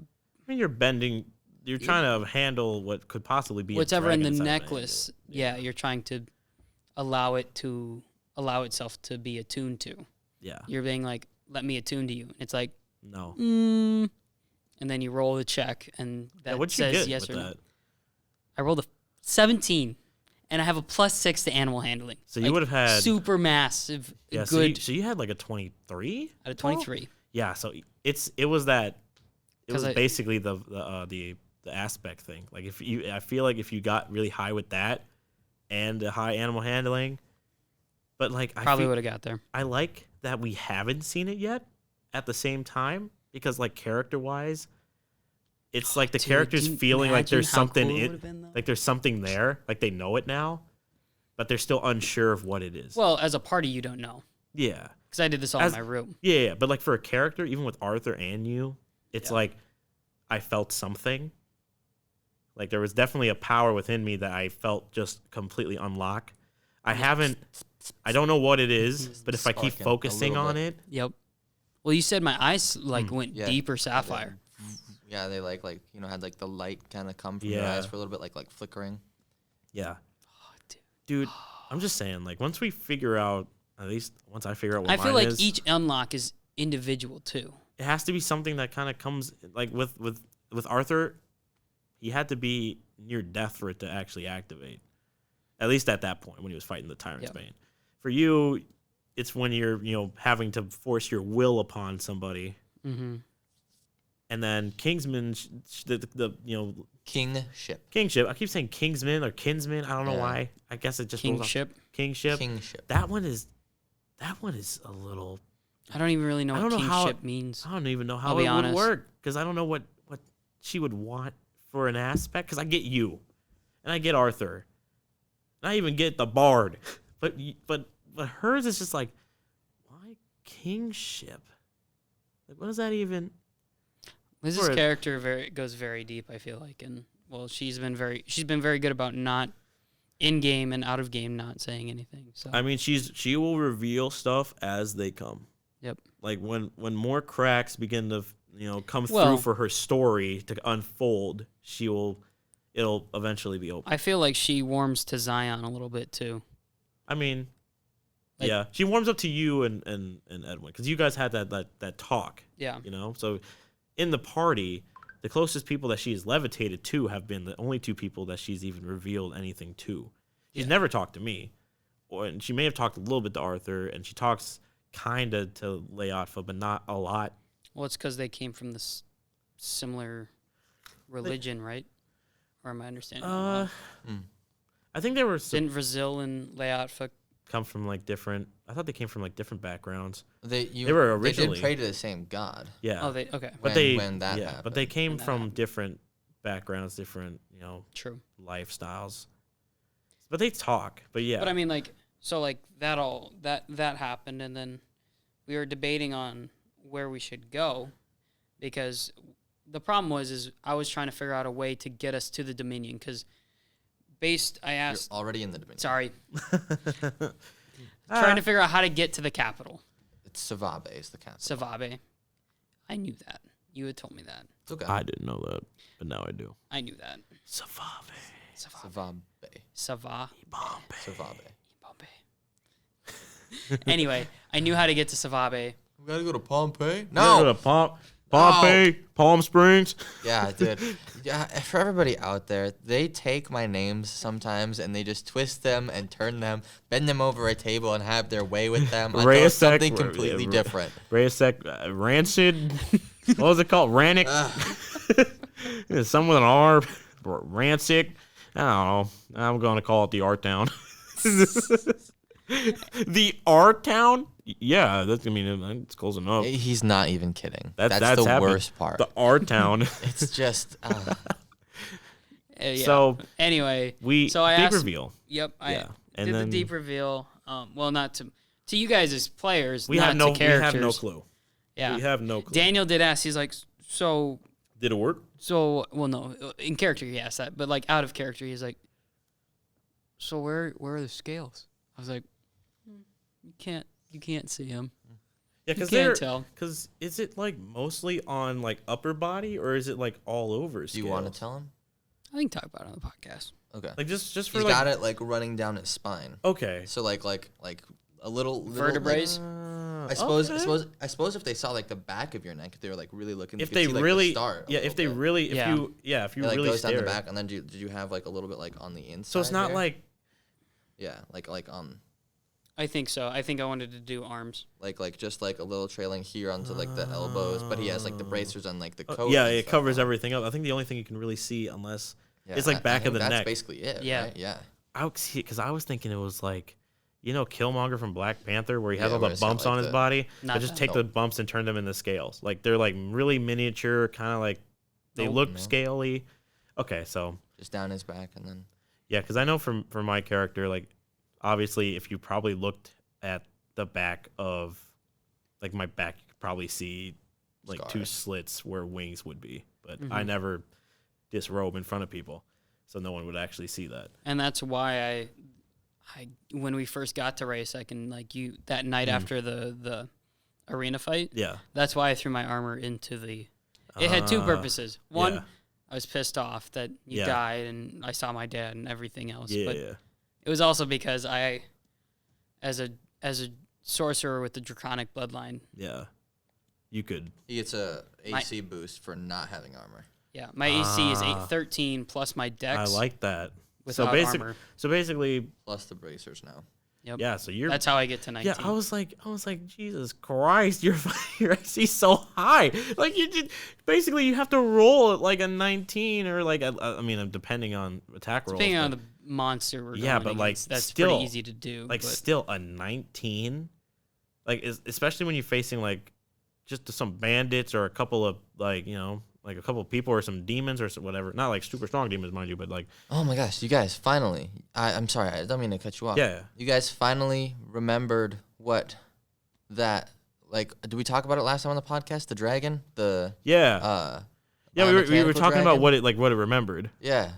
mean, you're bending. You're trying to handle what could possibly be Whatever a in the dragon inside of an necklace, angel. yeah, you're trying to allow itself to be attuned to. Yeah. You're being like, let me attune to you. It's like, No. And then you roll the check, and that What'd you says get yes with or no. that? I rolled a 17, and I have a +6 to animal handling. So you would have had super massive, yeah. good So you had like a 23 out of 23. Yeah. So it was that. It 'Cause was basically the aspect thing. Like I feel like if you got really high with that and the high animal handling, but like Probably would have got there. I like that we haven't seen it yet at the same time because like character wise, it's like the Dude, characters can you feeling like there's imagine how something cool it in, would've been, though? like there's something there, like they know it now, but they're still unsure of what it is. Well, as a party, you don't know. Yeah. Because I did this all in my room. Yeah, but like for a character, even with Arthur and you, it's Yeah. like I felt something. Like there was definitely a power within me that I felt just completely unlock. I don't know what it is, but if I keep Sparking a focusing little on bit. it, Yep. Well, you said my eyes went Yeah. deeper sapphire. Yeah, they like had like the light kind of come from your Yeah. eyes for a little bit, like flickering. yeah. Oh, Dude, I'm just saying, like once we figure out, at least once I figure out what I mine feel like is, each unlock is individual too. it has to be something that kind of comes like with Arthur, he had to be near death for it to actually activate. At least at that point when he was fighting the Tyrant's Yep. Bane. For you, it's when you're, having to force your will upon somebody. Mm-hmm. And then Kingsman, the Kingship. Kingship. I keep saying Kingsman or Kinsman. I don't know Yeah. why. I guess it just rolls off. Kingship. Kingship. Kingship. That one is a little. I don't even really know I what don't know how kingship means. I don't even know how I'll it be would honest. work because I don't know what she would want for an aspect. Because I get you, and I get Arthur, and I even get the Bard, but hers is just like, why kingship? Like, what does that even? Liz's character goes very deep. I feel like, and well, she's been very good about not in game and out of game not saying anything. So I mean, she will reveal stuff as they come. Yep. Like when more cracks begin to come Well- through for her story to unfold, it'll eventually be open. I feel like she warms to Zion a little bit too. I mean, Like- yeah, she warms up to you and Edwin because you guys had that talk. Yeah. So in the party, the closest people that she's levitated to have been the only two people that she's even revealed anything to. She's Yeah. never talked to me, and she may have talked a little bit to Arthur, and she talks kinda to Leotfa, but not a lot. Well, it's because they came from this similar religion, right? Or am I understanding? that wrong? I think they were Didn't Brazil and Leotfa? come from like different. I thought they came from like different backgrounds. They were They originally- did pray to the same God. Yeah, Oh, they okay. but when that yeah, happened. but they came When that from happened. different backgrounds, different True. lifestyles. But they talk. But yeah, But I mean, like, so like that happened, and then we were debating on where we should go, because the problem is I was trying to figure out a way to get us to the Dominion, because I You're asked. already in the Dominion. Sorry, trying to figure out how to get to the capital, It's Savabe is the capital. Savabe. I knew that. You had told me that. It's okay. I didn't know that, but now I do. I knew that. Savave. Savabe. Savabe. Sava. Savabe. Bombay. Anyway, I knew how to get to Savabe. We gotta go to Pompeii. Go No. to Pompeii, Palm Springs. Yeah, dude. Yeah, for everybody out there, they take my names sometimes and they just twist them and turn them, bend them over a table and have their way with them until it's Rayasek, something completely different. Rancid. What was it called? Rannick. Some with an R. Rancic. I don't know. I'm gonna call it the Art Town. The Art Town? Yeah, it's close enough. He's not even kidding. That's the happening. worst part. The Art Town. It's just Yeah. So anyway, we so I deep asked. reveal. Yep. I Yeah, and did then- the deep reveal. Well, not to you guys as players. We not have no. to We characters. have no clue. Yeah. We have no clue. Daniel did ask. He's like, so Did it work? well, no, in character he asked that, but like out of character, he's like, so where are the scales? I was like, you can't see him. Yeah, You can't tell. Because is it like mostly on like upper body or is it like all over? do you want to tell him? I think talk about it on the podcast. Okay. Like just for He's like got it like running down his spine. okay. So like a little Vertebrae? I suppose if they saw like the back of your neck, if they were like really looking, If you could they see, like, really, the star if they really, if Yeah. you, if you it, like, really goes down stare. the back, and then did you have like a little bit like on the inside? So it's not there? like, yeah, like on I think so. I think I wanted to do arms. like just like a little trailing here onto like the elbows, but he has like the bracers on like the coat. yeah, and it stuff covers on. everything up. I think the only thing you can really see, unless Yeah, it's like back I of the think that's neck. basically it. Yeah. Right? Yeah. I would see, because I was thinking it was like, Killmonger from Black Panther, where he has Yeah, all where the it's got, bumps like, on his the- body. Not But just that. take the bumps and turn them into scales. Like they're like really miniature, kind of like they look No. scaly. Okay, so Just down his back, and then yeah, because I know from my character, like obviously if you probably looked at the back of like my back, you could probably see like two Scars. slits where wings would be. But Mhm. I never disrobe in front of people, so no one would actually see that. And that's why I when we first got to race, that night after the arena fight, Yeah. that's why I threw my armor into the. It had two purposes. One, yeah. I was pissed off that you Yeah. died, and I saw my dad and everything else. Yeah, But yeah. it was also because I, as a sorcerer with the draconic bloodline, Yeah. You could. he gets a AC boost for not having armor. yeah, my AC is Ah. 813 plus my dex. I like that. without armor. So basically, Plus the bracers now. Yep. yeah. So you're. That's how I get to 19. Yeah, I was like, Jesus Christ, your AC so high. Like you did. Basically, you have to roll at like a 19 or like I mean, depending on attack rolls. Depending but- on the monster we're Yeah, going but, like, against, that's still- pretty easy to do. like but still a 19, like especially when you're facing like just some bandits or a couple of like like a couple of people or some demons or whatever. Not like super strong demons, mind you, but like Oh my gosh, you guys finally. I'm sorry, I don't mean to cut you off. yeah. You guys finally remembered what that like. Did we talk about it last time on the podcast? The dragon, the Yeah, yeah, we were biomechanical talking about dragon? what it remembered. Yeah.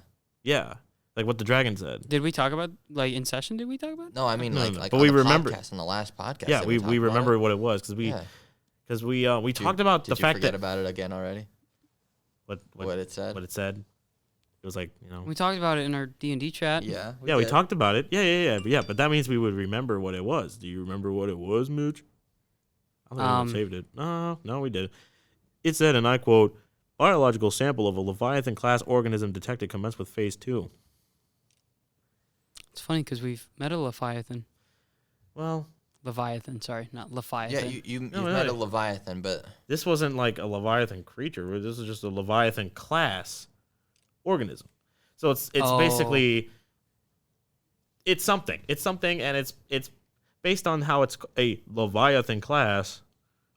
Yeah, like what the dragon said. did we talk about in session? Did we talk about? No, I mean No, like no, like but on we the remember- podcast, on the last podcast. Yeah, did we talk about remember it? what it was because we Yeah. talked about Did the you fact forget that about it again already? what It said? what it said. It was like We talked about it in our D&D chat. Yeah. we did. talked about it. Yeah. But that means we would remember what it was. Do you remember what it was, Mooch? I don't think we saved it. No, we did. It said, and I quote, "Biological sample of a Leviathan class organism detected commenced with phase 2." It's funny because we've met a Leviathan. Well, Leviathan, sorry, not Yeah, Leviathan. you've No, met no. a Leviathan, but this wasn't like a Leviathan creature. This is just a Leviathan class organism. So it's Oh. basically it's something. It's something, and it's based on how it's a Leviathan class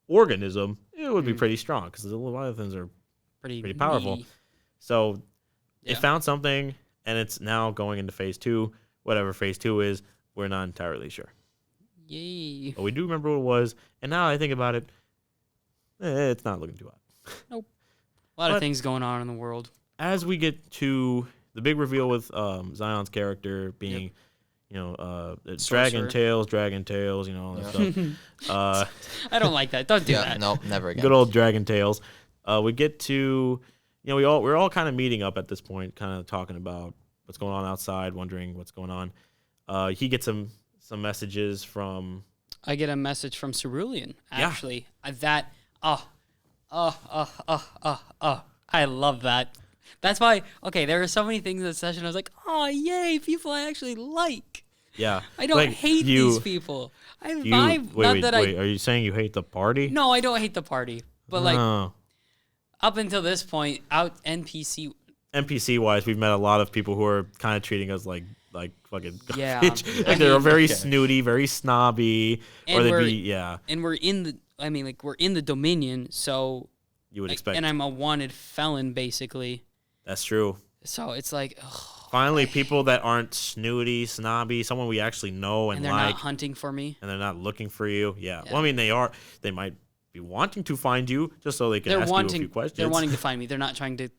organism. It would be pretty strong because the Leviathans are pretty powerful. meaty. So Yeah. it found something, and it's now going into phase 2. Whatever phase 2 is, we're not entirely sure. Yay. But we do remember what it was, and now I think about it, it's not looking too hot. A lot But- of things going on in the world. As we get to the big reveal with Zion's character being, Sorcerer. Dragon Tales, all that stuff. I don't like that. Don't do yeah, that. no, never again. Good old Dragon Tales. We get to, we're all kind of meeting up at this point, kind of talking about what's going on outside, wondering what's going on. He gets some messages from. I get a message from Cerulean, Yeah. actually. I love that. That's why, okay, there are so many things in the session I was like, oh, yay, people I actually like. Yeah. I don't Like, hate these people. I vibe. Wait, are you saying you hate the party? No, I don't hate the party. But, like, Oh. up until this point, NPC NPC-wise, we've met a lot of people who are kind of treating us like fucking Yeah. garbage. I Like they're mean- very Yeah. snooty, very snobby, or And they'd we're- be, yeah, and we're in the Dominion, so you would like, expect. and I'm a wanted felon basically. That's true. So it's like, ugh, Finally, people that aren't snooty, snobby, someone we actually know and and they're like, not hunting for me. and they're not looking for you. Yeah. Yeah. Well, I mean, they might be wanting to find you just so they can They're ask you a few wanting questions. they're wanting to find me. They're not trying to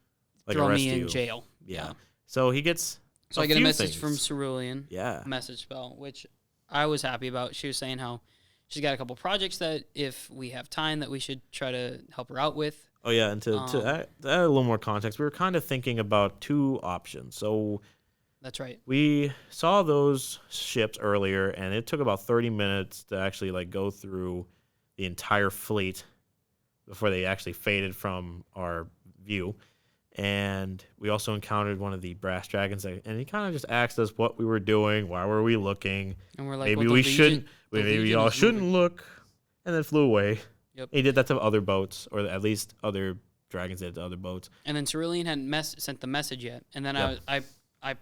like throw arrest me in you. jail. Yeah. So he gets. So I get a few message things. from Cerulean, Yeah. message spell, which I was happy about. She was saying how she's got a couple projects that if we have time that we should try to help her out with. Oh yeah, and to add a little more context, we were kind of thinking about two options. So That's right. we saw those ships earlier, and it took about 30 minutes to actually like go through the entire fleet before they actually faded from our view. And we also encountered one of the brass dragons, and he kind of just asked us what we were doing, why were we looking. And we're like, maybe well, we shouldn't. Maybe we all shouldn't moving. look, and then flew away. Yep. He did that to other boats, or at least other dragons did to other boats. And then Cerulean hadn't sent the message yet. And then Yep. I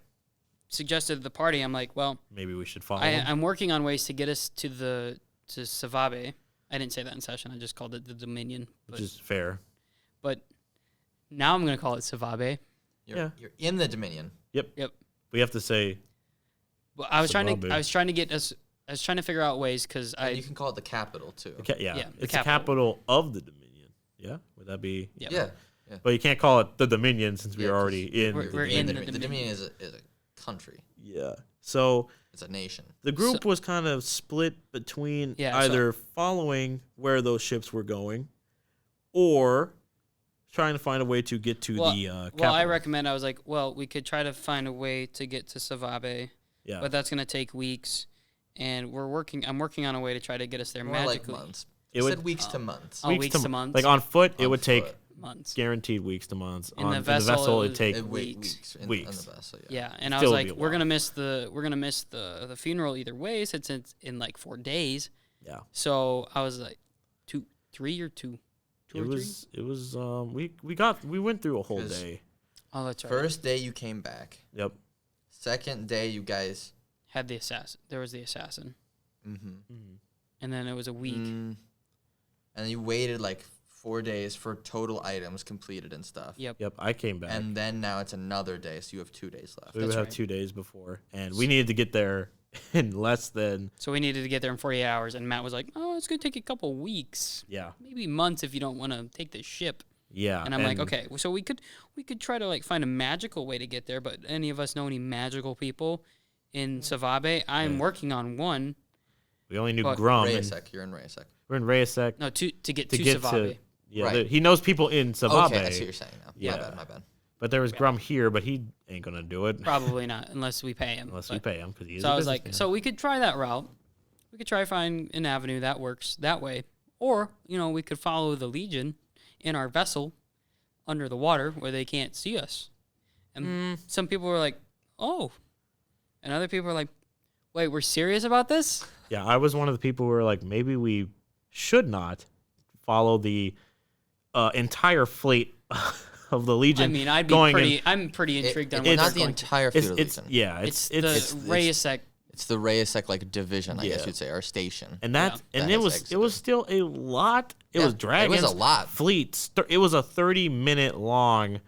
suggested to the party, I'm like, well, Maybe we should follow him. I'm working on ways to get us to Savabe. I didn't say that in session. I just called it the Dominion. Which is fair. But now I'm going to call it Savabe. You're in the Dominion. Yep. Yep. We have to say. Well, I was trying Savabe. to get us. I was trying to figure out ways because You can call it the capital too. Yeah, It's the capital of the Dominion. Yeah, would that be? Yeah. But you can't call it the Dominion since we Yeah, are already in. we're in the The Dominion is a country. Yeah. So It's a nation. the group was kind of split between either following where those ships were going, or trying to find a way to get to the capital. Well, I was like, well, we could try to find a way to get to Savabe, Yeah. but that's going to take weeks, and I'm working on a way to try to get us there More magically. like months. It It would- said weeks to months. Oh, weeks to months. Like on foot, it On would take foot. Months. guaranteed weeks to months. In On the the vessel, vessel, it it'd was- take Weeks. On Weeks. the vessel, Yeah, and I Still was be like, a we're while. gonna miss the funeral either way since it's in like 4 days. Yeah. So I was like, 3 or 2. It was we went through a whole 'Cause- day. Oh, that's right. First day you came back. Yep. Second day you guys. Had the assassin. There was the assassin, Mm-hmm. and then it was a week. And then you waited like 4 days for total items completed and stuff. Yep, I came back. And then now it's another day, so you have 2 days left. we would That's have right. 2 days before, and we needed to get there in less than So we needed to get there in 48 hours, and Matt was like, "Oh, it's gonna take a couple weeks, yeah. maybe months if you don't want to take the ship." Yeah. And I'm like, "Okay, so we could try to like find a magical way to get there, but any of us know any magical people in Savabe? I'm working on one. We only knew But Grum. And Rayasek, you're in Rayasek. we're in Rayasek No, to get to to get Savabe. to. Yeah, Right. he knows people in Savabe. Okay, I see what you're saying now. Yeah. My bad. But there was Grum here, but he ain't gonna do it Probably not unless we pay him. unless we But- pay him because he's. So I was like, so we could try that route. We could try find an avenue that works that way, or we could follow the Legion in our vessel under the water where they can't see us. And some people were like, "Oh," and other people were like, "Wait, we're serious about this?" Yeah, I was one of the people who were like, maybe we should not follow the entire fleet of the Legion. I mean, I'm pretty intrigued on It's what not they're the going to. entire it's, Feudal it's Legion. yeah, It's it's the it's- Rayasek. It's the Rayasek like division, I guess Yeah. you'd say, or station. and that Yeah. and That it has was exited. still a lot. It Yeah, was dragons. It was a lot. Fleets. It was a 30-minute long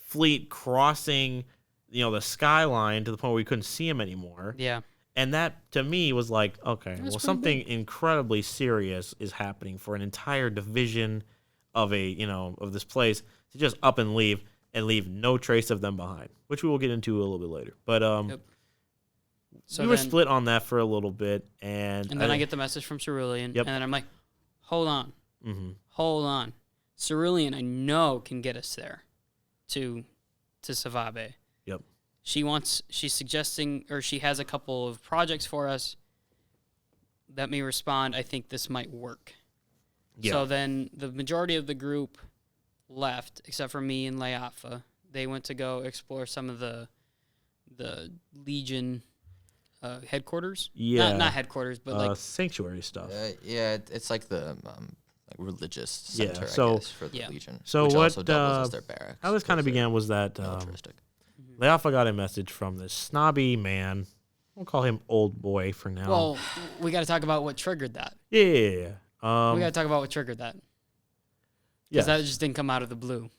fleet crossing, the skyline to the point where we couldn't see him anymore. Yeah. And that to me was like, okay, well, pretty something incredibly serious is happening for an entire division of of this place to just up and leave no trace of them behind, which we will get into a little bit later. But Yep. So we were then- split on that for a little bit, and And then I get the message from Cerulean, Yep. and then I'm like, "Hold on, hmm hold on." Cerulean, I know, can get us there, to Savabe. Yep. She's suggesting, or she has a couple of projects for us. Let me respond. I think this might work. Yeah. So then the majority of the group left, except for me and Leafa. They went to go explore some of the Legion headquarters. Yeah. Not headquarters, but like sanctuary stuff. Yeah, it's like the like religious Yeah, center, so- I guess, for the Yeah. Legion. So which what, also doubles as their barracks. How this kind of because they're began was that militaristic. Leafa got a message from this snobby man. We'll call him Old Boy for now. Well, we got to talk about what triggered that. yeah. We got to talk about what triggered that. yeah. Because that just didn't come out of the blue.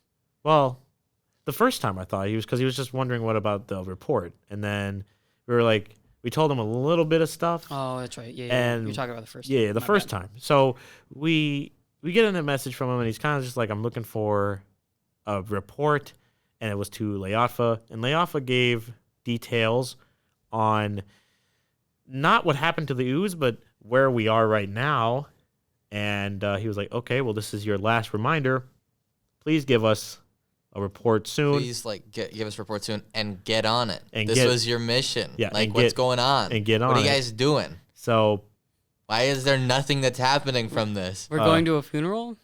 Well, the first time I thought he was just wondering what about the report, and then we told him a little bit of stuff. Oh, that's right. Yeah, And- you're talking about the first. Yeah, the My first bad. time. So we get in a message from him, and he's kind of just like, I'm looking for a report, and it was to Leafa, and Leafa gave details on not what happened to the ooze, but where we are right now. And he was like, okay, well, this is your last reminder. Please give us a report soon. Please, give us a report soon and get on it. And This get- was your mission. Yeah, Like, and what's get- going on? and get What on are you it. guys doing? So Why is there nothing that's happening from this? We're going to a funeral?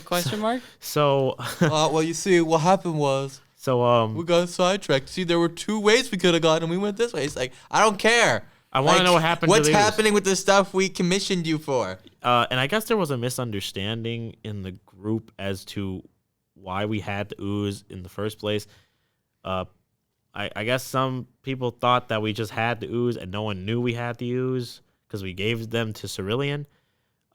Question mark? So Well, you see, what happened was we got sidetracked. See, there were 2 ways we could have gone, and we went this way. It's like, I don't care. I want to know what happened. What's to the ooze. happening with the stuff we commissioned you for? And I guess there was a misunderstanding in the group as to why we had the ooze in the first place. I guess some people thought that we just had the ooze and no one knew we had the ooze because we gave them to Cerulean.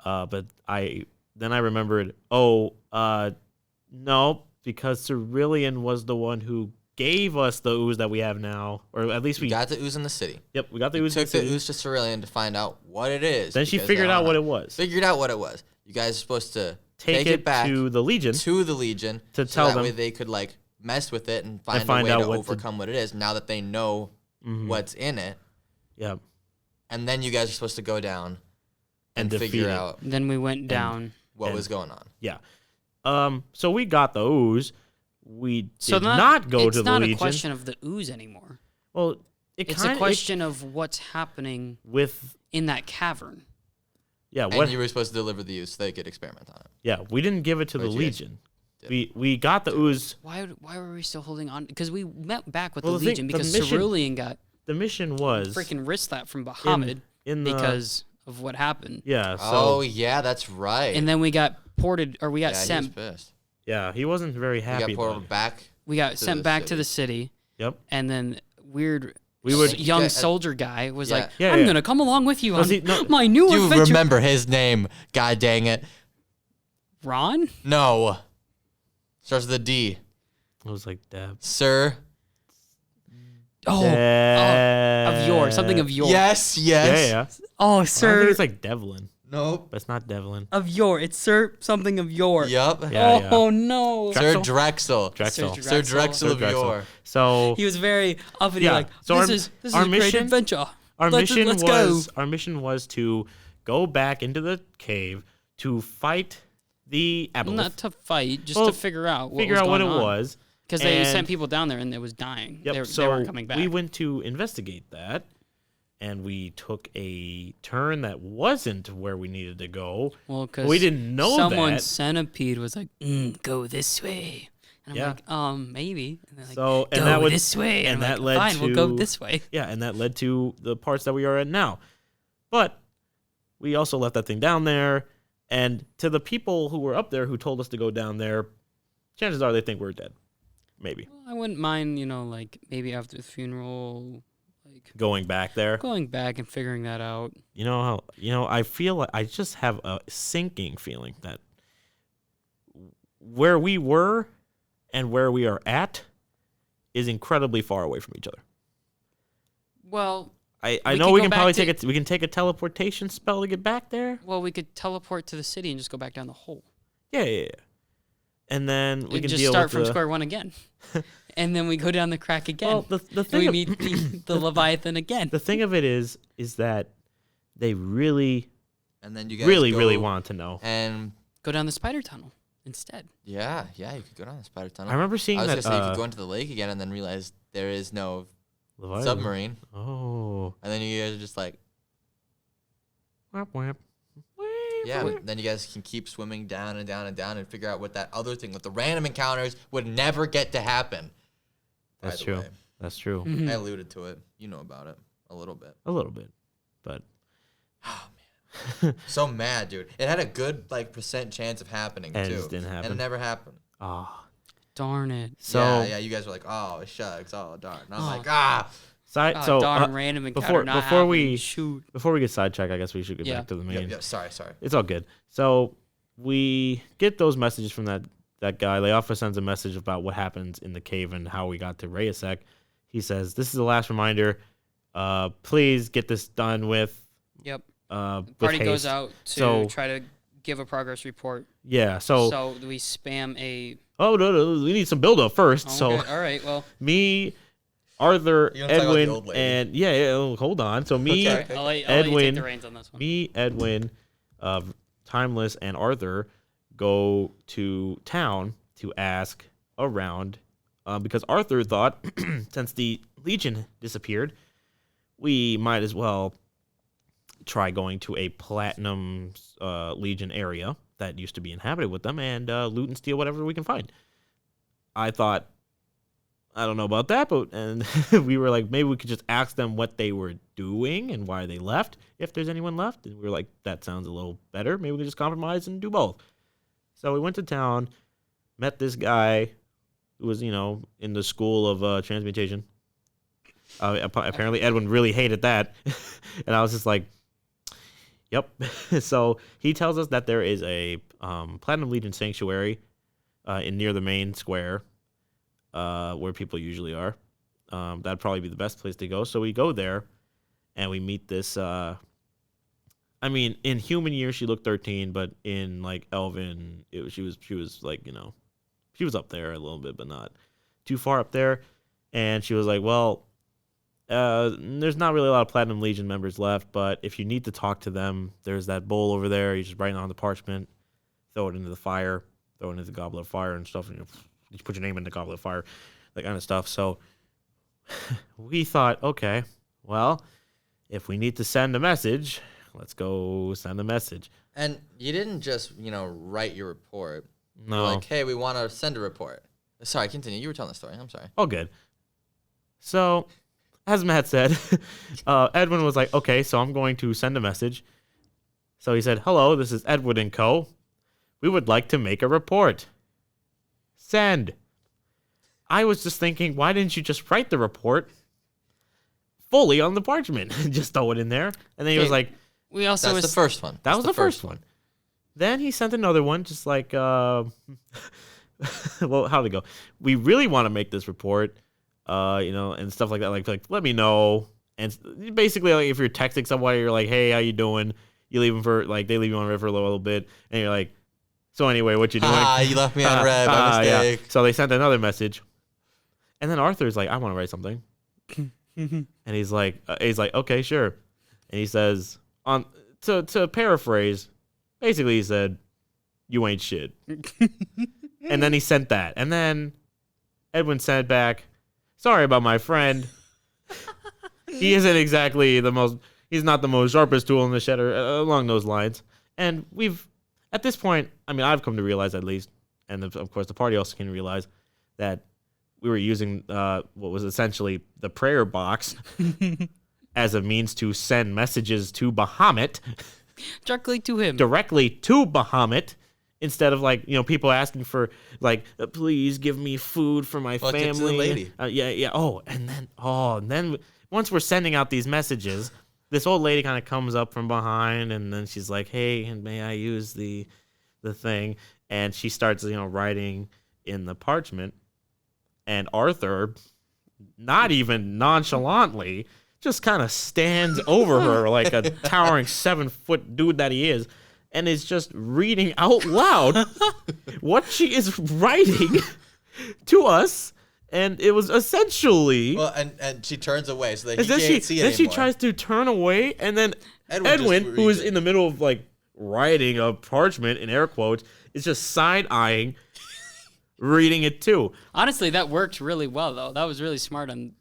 But I remembered, no, because Cerulean was the one who gave us the ooze that we have now, or at least we got the ooze in the city. Yep, we got the ooze in the Took city. the ooze to Cerulean to find out what it is. Then she figured out what it was. Figured out what it was. You guys are supposed to Take it back to the Legion. To tell that them. way they could like mess with it and find a way to overcome what it is. Now that they know what's in it. Yeah. And then you guys are supposed to go down and defeat figure it. out Then we went down. what was going on. Yeah. So we got the ooze. We So did not go to the Legion. It's not a question of the ooze anymore. Well, It's a question of what's happening with in that cavern. Yeah, And you were supposed to deliver the ooze so they could experiment on it. Yeah, we didn't give it to the Legion. We got the ooze. Why were we still holding on? Because we met back with Well, the Legion because Cerulean got the mission was freaking risked that from Bahamut because of what happened. Yeah. So, yeah, that's right. And then we got ported, or we got He was sent. pissed. Yeah, he wasn't very happy. We got ported back. We got sent back to the city. Yep. And then weird would young soldier guy was like, Yeah, I'm gonna come along with you on no, my new You adventure. remember his name? God dang it! Ron? No. Starts with a D. I was like, Deb. Sir. Oh, of your something of your. Yes. Yeah. Oh, I sir. think it's like Devlin, Nope. but it's not Devlin. Of your. It's sir something of your. Yup. Yeah, Oh no. Sir Drexel. Drexel. Sir Drexel of Yore. So He was very uppity, Yeah, like, so this is our a great mission- adventure. our Let's mission was to go back into the cave to fight the Well, aboleth. not to fight, just Well, to figure out what figure was out what it going on. was. Because they And- sent people down there and it was dying. Yep. They weren't coming back. We went to investigate that, and we took a turn that wasn't where we needed to go. Well, because We didn't know someone's that. centipede was like, go this way. And I'm Yeah. like, maybe. And they're like, So and go that would this way. and I'm that like, led fine, to we'll go this way. Yeah, and that led to the parts that we are at now. But we also left that thing down there, and to the people who were up there who told us to go down there, chances are they think we're dead. Maybe I wouldn't mind, like maybe after the funeral, like going back there. going back and figuring that out. I feel like I just have a sinking feeling that where we were and where we are at is incredibly far away from each other. Well, I We know could we go can back probably to- we can take a teleportation spell to get back there. we could teleport to the city and just go back down the hole. Yeah. And then we And can just deal start with from the, square one again. And then we go down the crack again. Well, the and thing we of- meet the Leviathan again. the thing of it is that they really And then you guys really want to know. And Go down the spider tunnel instead. yeah, you could go down the spider tunnel. I remember seeing I was that gonna say you could go into the lake again and then realize there is no Leviathan. submarine. Oh. And then you guys are just like, Whap, whap. yeah, but then you guys can keep swimming down and down and down and figure out what that other thing with the random encounters would never get to happen. By That's the true. way. That's true. Mhm. I alluded to it. You know about it a little bit. A little bit. But Oh man, so mad, dude. It had a good percent chance of happening And it too, just didn't happen. and it never happened. Darn it. So yeah, you guys were like, oh shucks, oh darn. And I'm Oh. like, ah. Darn random encounter not before happening. we Shoot. before we get sidetracked, I guess we should get Yeah. back to the main. Yeah, sorry. It's all good. So we get those messages from that guy. Leofa sends a message about what happens in the cave and how we got to Rayasek. He says, "This is the last reminder. Please get this done with." Yep. With Party goes haste." out to So- try to give a progress report. Yeah. So we spam a. Oh no, we need some build up first. Oh, So okay. All right. Well. me, Arthur, You don't talk about the Edwin, old lady. and hold on. So me, Okay. I'll let you take Edwin, the reins on this one. me, Edwin, Timeless, and Arthur go to town to ask around because Arthur thought since the Legion disappeared, we might as well try going to a Platinum Legion area that used to be inhabited with them and loot and steal whatever we can find. I thought, I don't know about that, but and we were like, maybe we could just ask them what they were doing and why they left, if there's anyone left. And we were like, that sounds a little better. Maybe we could just compromise and do both. So we went to town, met this guy who was, in the school of transmutation. Apparently Edwin really hated that. And I was just like, yep. So he tells us that there is a Platinum Legion sanctuary near the main square where people usually are. That'd probably be the best place to go. So we go there and we meet this. In human years, she looked 13, but in like Elven, she was like, she was up there a little bit, but not too far up there. And she was like, well, there's not really a lot of Platinum Legion members left, but if you need to talk to them, there's that bowl over there. You just write it on the parchment, throw it into the fire, throw it into the goblet of fire and stuff, and you put your name in the goblet of fire, that kind of stuff. So we thought, okay, well, if we need to send a message, let's go send a message. And you didn't just, write your report. No. You're like, hey, we want to send a report. Sorry, continue. You were telling the story. I'm sorry. Oh, good. So, as Matt said, Edwin was like, okay, so I'm going to send a message. So he said, hello, this is Edward & Co. We would like to make a report. Send. I was just thinking, why didn't you just write the report fully on the parchment and just throw it in there? And then he was like, we also That's the first one. that was the first one. Then he sent another one, just like, well, how'd it go? We really want to make this report, and stuff like that. Like let me know. And basically, like, if you're texting someone, you're like, hey, how you doing? You leave them they leave you on red for a little bit, and you're like, so anyway, what you doing? You left me on red by mistake. Yeah. So they sent another message, and then Arthur's like, I want to write something, and he's like, okay, sure, and he says, to paraphrase, basically he said, you ain't shit, and then he sent that, and then Edwin sent back, sorry about my friend. He isn't exactly he's not the most sharpest tool in the shed, or along those lines. And at this point, I've come to realize, at least, and of course the party also can realize, that we were using what was essentially the prayer box as a means to send messages to Bahamut. Directly to him. Directly to Bahamut. Instead of people asking for please give me food for my family. Get to the lady. Yeah. And then once we're sending out these messages, this old lady kind of comes up from behind, and then she's like, hey, and may I use the thing? And she starts writing in the parchment, and Arthur, not even nonchalantly, just kind of stands over her like a towering 7-foot dude that he is, and is just reading out loud what she is writing to us. And it was essentially... Well, and she turns away so that he can't see it anymore. Then she tries to turn away, and then Edwin who is in the middle of writing a parchment, in air quotes, is just side-eyeing, reading it too. Honestly, that worked really well, though. That was really smart. On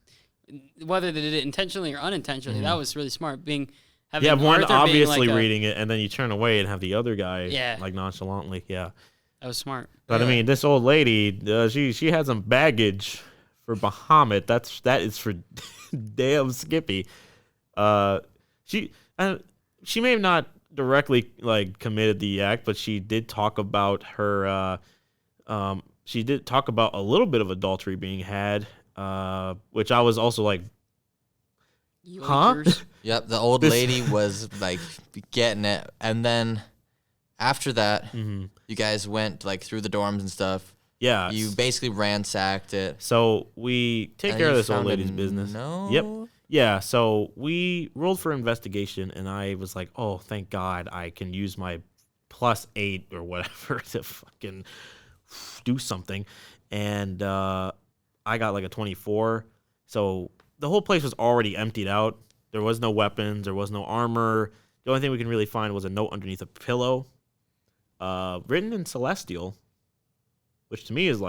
whether they did it intentionally or unintentionally, that was really smart. Having one Arthur obviously reading it, and then you turn away and have the other guy nonchalantly. Yeah, that was smart. But this old lady, she had some baggage for Bahamut. That is for damn Skippy. She may have not directly committed the act, but she did talk about her. She did talk about a little bit of adultery being had, which I was also like, huh? Yep, the old lady was getting it, and then after that, you guys went through the dorms and stuff. Yeah, you basically ransacked it. So we take care of this old lady's business. No. Yep. Yeah. So we rolled for investigation, and I was like, "Oh, thank God, I can use my +8 or whatever to fucking do something." And I got a 24. So the whole place was already emptied out. There was no weapons. There was no armor. The only thing we can really find was a note underneath a pillow, written in Celestial, which to me is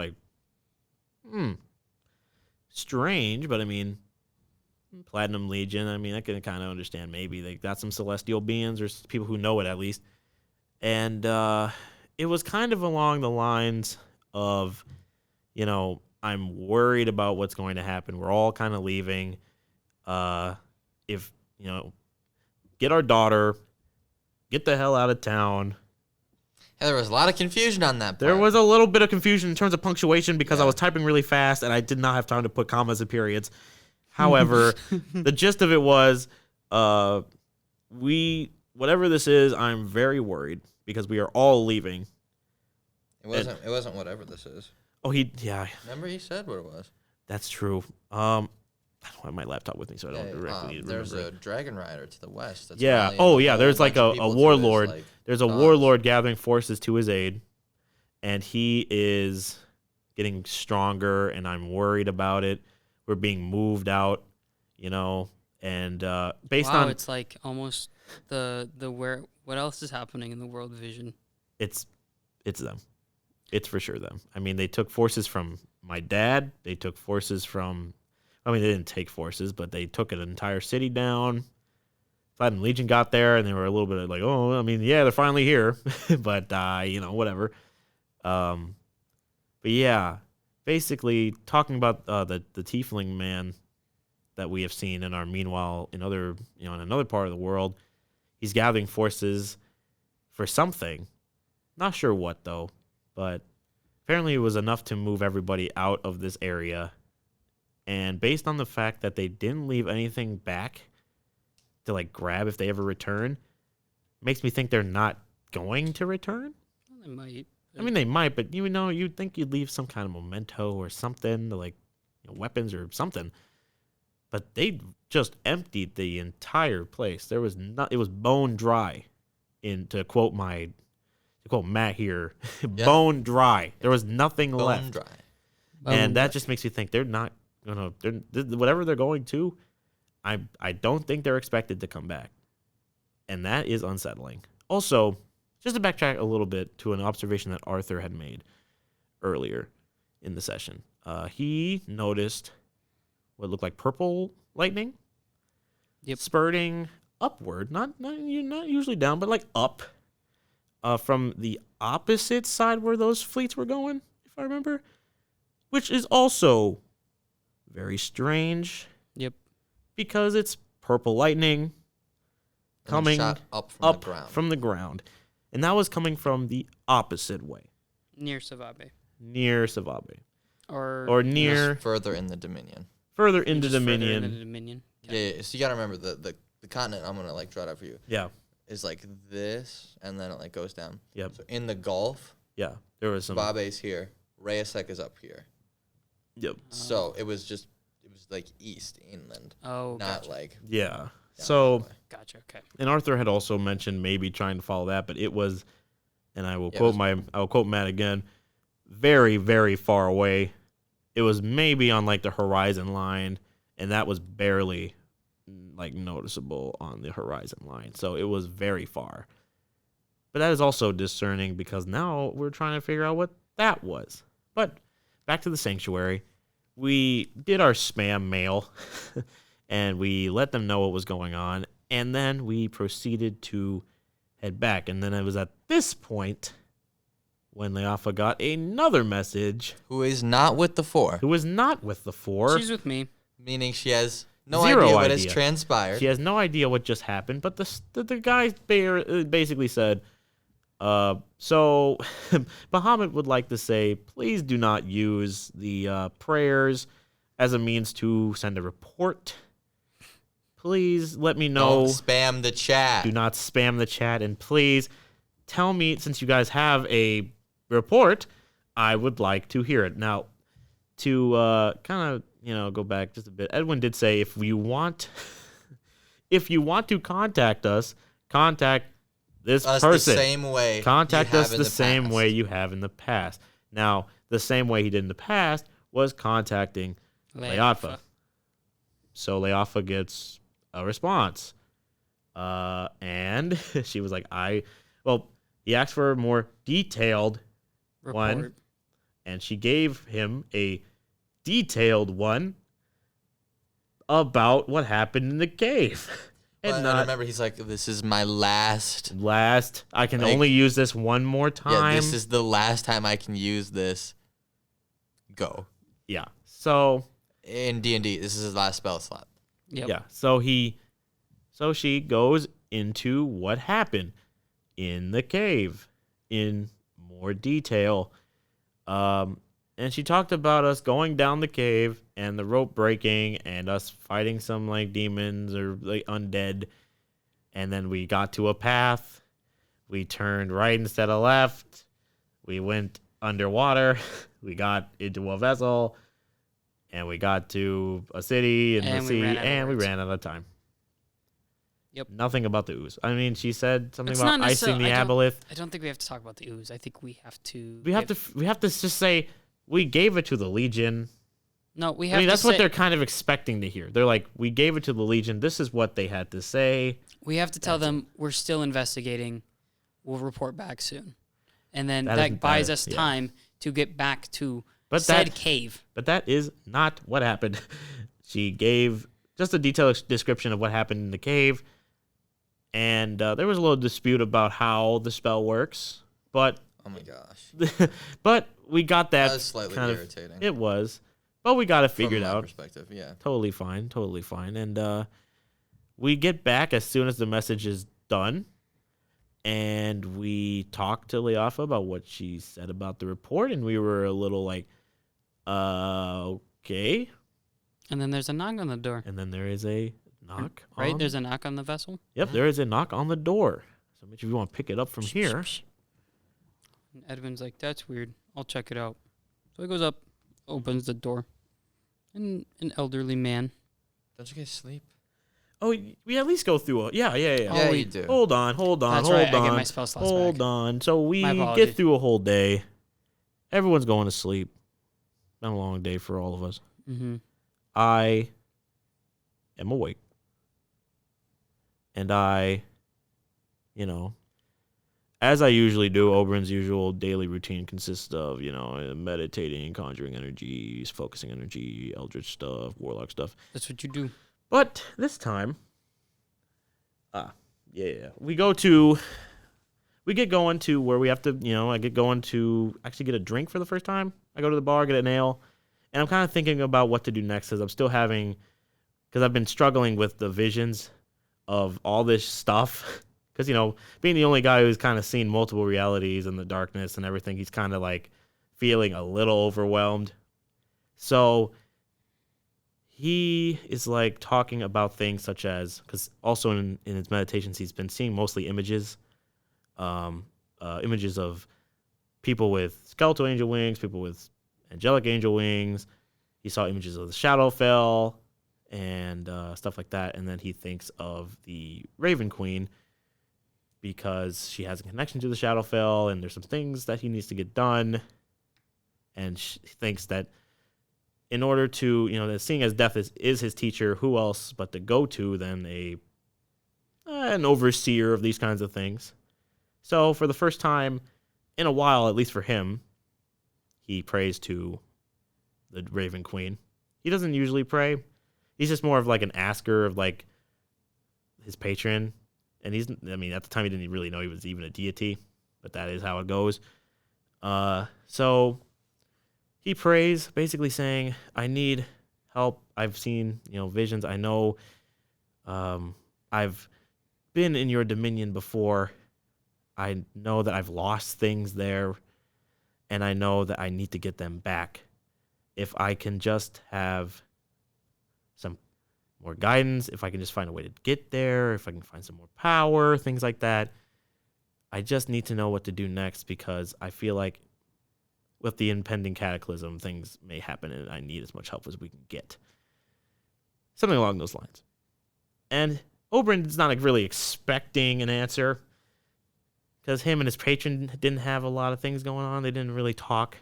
strange, but Platinum Legion. I mean, I can kind of understand maybe they got some celestial beings or people who know it at least. And it was kind of along the lines of, I'm worried about what's going to happen. We're all kind of leaving. If, get our daughter, get the hell out of town. Yeah, there was a lot of confusion on that part. There was a little bit of confusion in terms of punctuation because I was typing really fast and I did not have time to put commas and periods. However, the gist of it was, whatever this is, I'm very worried because we are all leaving. It wasn't whatever this is. Oh, Remember he said what it was. That's true. I don't have my laptop with me, so I don't directly remember. There's a dragon rider to the west. That's There's like a warlord. There's a warlord gathering forces to his aid, and he is getting stronger, and I'm worried about it. We're being moved out, and based on it's like almost the where what else is happening in the world vision. It's them. It's for sure them. I mean, they took forces from my dad. They took forces from. I mean, they didn't take forces, but they took an entire city down. Platinum Legion got there, and they were a little bit like, oh, I mean, yeah, they're finally here. But, whatever. But, yeah, basically talking about the tiefling man that we have seen in our meanwhile in other, in another part of the world, he's gathering forces for something. Not sure what, though, but apparently it was enough to move everybody out of this area. And based on the fact that they didn't leave anything back to like grab if they ever return, makes me think they're not going to return. Well, they might. I mean, they might, but you'd think you'd leave some kind of memento or something, like weapons or something. But they just emptied the entire place. There was it was bone dry. To quote Matt here, bone dry. There was nothing left. Dry. And that just makes me think they're not. Whatever they're going to, I don't think they're expected to come back. And that is unsettling. Also, just to backtrack a little bit to an observation that Arthur had made earlier in the session, he noticed what looked like purple lightning spurting upward, not usually down, but like up from the opposite side where those fleets were going, if I remember, which is also very strange. Yep. Because it's purple lightning coming shot up from the ground. And that was coming from the opposite way. Near Savabe. Or near... Just further in the Dominion. Further into Dominion. Yeah. So you got to remember the continent, I'm going to draw it out for you. Yeah. Is like this, and then it goes down. Yep. So in the Gulf... Yeah. There was some... Babe's here. Rayasek is up here. Yep. So it was like east inland. Oh, not gotcha. like yeah. So gotcha. Okay. And Arthur had also mentioned maybe trying to follow that, but it was, and I will quote Matt again, very very far away. It was maybe on like the horizon line, and that was barely like noticeable on the horizon line. So it was very far. But that is also discerning because now we're trying to figure out what that was. But back to the sanctuary. We did our spam mail, and we let them know what was going on, and then we proceeded to head back. And then it was at this point when Leafa got another message. Who is not with the four. Who is not with the four. She's with me. Meaning she has no Zero idea what has transpired. She has no idea what just happened, but the guy basically said, so Bahamut would like to say, please do not use the prayers as a means to send a report. Please let me know. Don't spam the chat. Do not spam the chat. And please tell me, since you guys have a report, I would like to hear it. Now, to kind of, go back just a bit, Edwin did say if you want to contact us, contact this person. The same way. Contact us the same way you have in the past. Now, the same way he did in the past was contacting Leafa. So Leafa gets a response. And she was like, he asked for a more detailed one. And she gave him a detailed one. about what happened in the cave. But And I not remember he's like, this is my last. I can Like, only use this one more time. Yeah, this is the last time I can use this. Go. Yeah. So In D&D, this is his last spell slot. Yep. yeah. So she goes into what happened in the cave in more detail. And she talked about us going down the cave and the rope breaking and us fighting some like demons or like undead. And then we got to a path. We turned right instead of left. We went underwater. We got into a vessel. And we got to a city in the sea. And we ran out of time. Yep. Nothing about the ooze. I mean, she said something It's about not icing the necessarily- aboleth. I don't think we have to talk about the ooze. I think we have to. We have to just say we gave it to the Legion. No, we have. I mean, to that's say, what they're kind of expecting to hear. They're like, we gave it to the Legion. This is what they had to say. We have to tell them we're still investigating. We'll report back soon, and then That that is- buys that- us yeah. time to get back to But said that- cave. But that is not what happened. She gave just a detailed description of what happened in the cave. And there was a little dispute about how the spell works. But Oh my gosh. but we got that. That was slightly kind of- irritating. It was. But we got it figured From my out. perspective, yeah. Totally fine. Totally fine. And we get back as soon as the message is done. And we talked to Leafa about what she said about the report. And we were a little like, okay. And then there's a knock on the door. And then there is a knock. Right? There's a knock on the vessel. Yep, there is a knock on the door. So Mitch, if you want to pick it up from here. And Edwin's like, that's weird. I'll check it out. So he goes up, opens the door. And an elderly man. Don't you guys sleep? Oh, we at least go through a yeah. Yeah, we you do. Hold on. That's right, I get my spell slots Hold back. on. So we My apologies. get through a whole day. Everyone's going to sleep. Been a long day for all of us. Mm-hmm. I am awake. And I, as I usually do, Oberyn's usual daily routine consists of, meditating, conjuring energies, focusing energy, eldritch stuff, warlock stuff. That's what you do. But this time, we get going to where we have to, I get going to actually get a drink for the first time. I go to the bar, get an ale, and I'm kind of thinking about what to do next because I'm still because I've been struggling with the visions of all this stuff. Because, being the only guy who's kind of seen multiple realities and the darkness and everything, he's kind of like feeling a little overwhelmed. So he is like talking about things such as, because also in his meditations, he's been seeing mostly images, images of people with skeletal angel wings, people with angelic angel wings. He saw images of the Shadowfell and stuff like that. And then he thinks of the Raven Queen because she has a connection to the Shadowfell and there's some things that he needs to get done. And he thinks that in order to, that seeing as death is his teacher, who else but to go to than an overseer of these kinds of things. So for the first time in a while, at least for him, he prays to the Raven Queen. He doesn't usually pray. He's just more of like an asker of like his patron. And at the time he didn't really know he was even a deity, but that is how it goes. So he prays, basically saying, I need help. I've seen, visions. I know I've been in your dominion before. I know that I've lost things there, and I know that I need to get them back. If I can just have some more guidance, if I can just find a way to get there, if I can find some more power, things like that. I just need to know what to do next because I feel like with the impending cataclysm, things may happen and I need as much help as we can get. Something along those lines. And Oberyn is not really expecting an answer because him and his patron didn't have a lot of things going on. They didn't really talk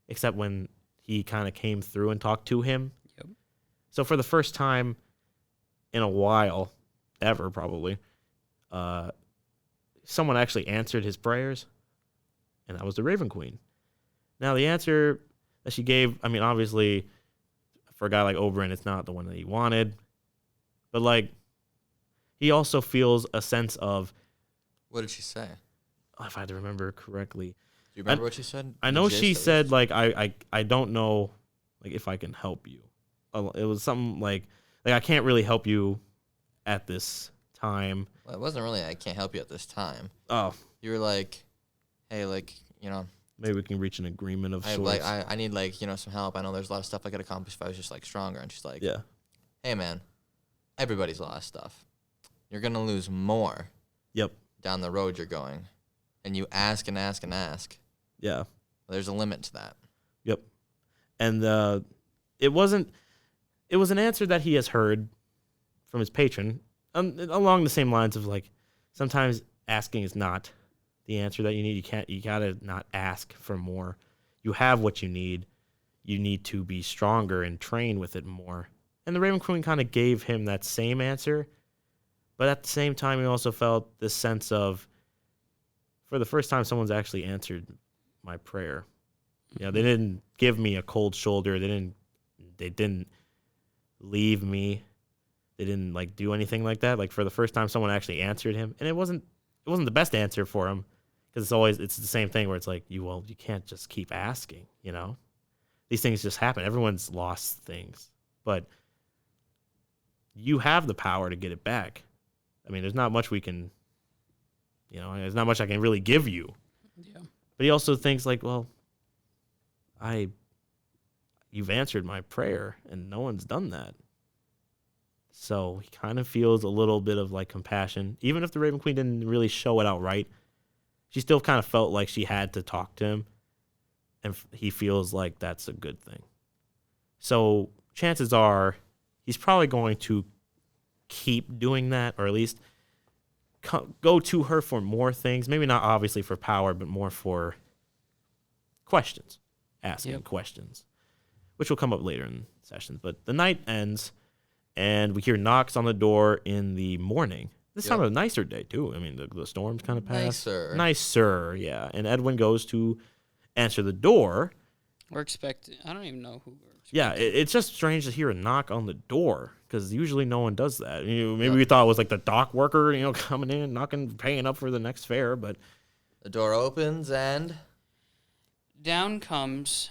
except when he kind of came through and talked to him. Yep. So for the first time in a while, ever probably, someone actually answered his prayers, and that was the Raven Queen. Now, the answer that she gave, obviously, for a guy like Oberyn, it's not the one that he wanted. But like, he also feels a sense of. What did she say? If I had to remember correctly, Do you remember what she said? I The know gist, she at said least? like I don't know like if I can help you. It was something like I can't really help you at this time. Well, it wasn't really. I can't help you at this time. Oh, You were like, hey, like, you know, maybe we can reach an agreement of I sorts. like I need like, you know, some help. I know there's a lot of stuff I could accomplish if I was just like stronger. And she's like, yeah, hey man, everybody's lost stuff. You're gonna lose more yep, down the road you're going. And you ask and ask and ask. yeah, There's a limit to that. yep. And it was an answer that he has heard from his patron, along the same lines of like sometimes asking is not the answer that you need. You gotta not ask for more. You have what you need. You need to be stronger and train with it more. And the Raven Queen kind of gave him that same answer, but at the same time, he also felt this sense of, for the first time, someone's actually answered my prayer. You know, they didn't give me a cold shoulder. They didn't leave me. They didn't like do anything like that. Like for the first time, someone actually answered him, and it wasn't the best answer for him, because it's the same thing where it's like you can't just keep asking. You know, these things just happen. Everyone's lost things, but you have the power to get it back. I mean, there's not much we can. You know, there's not much I can really give you. Yeah. But he also thinks like, well, you've answered my prayer and no one's done that. So he kind of feels a little bit of like compassion. Even if the Raven Queen didn't really show it outright, she still kind of felt like she had to talk to him. And he feels like that's a good thing. So chances are he's probably going to keep doing that, or at least go to her for more things. Maybe not obviously for power, but more for questions, asking questions, which will come up later in sessions. But the night ends, and we hear knocks on the door in the morning. This time a nicer day, too. I mean, the storm's kind of passed. Nicer, yeah. And Edwin goes to answer the door. We're expecting. I don't even know who we're expecting. Yeah, it's just strange to hear a knock on the door, because usually no one does that. Maybe we thought it was like the dock worker, coming in, knocking, paying up for the next fare, but The door opens and down comes.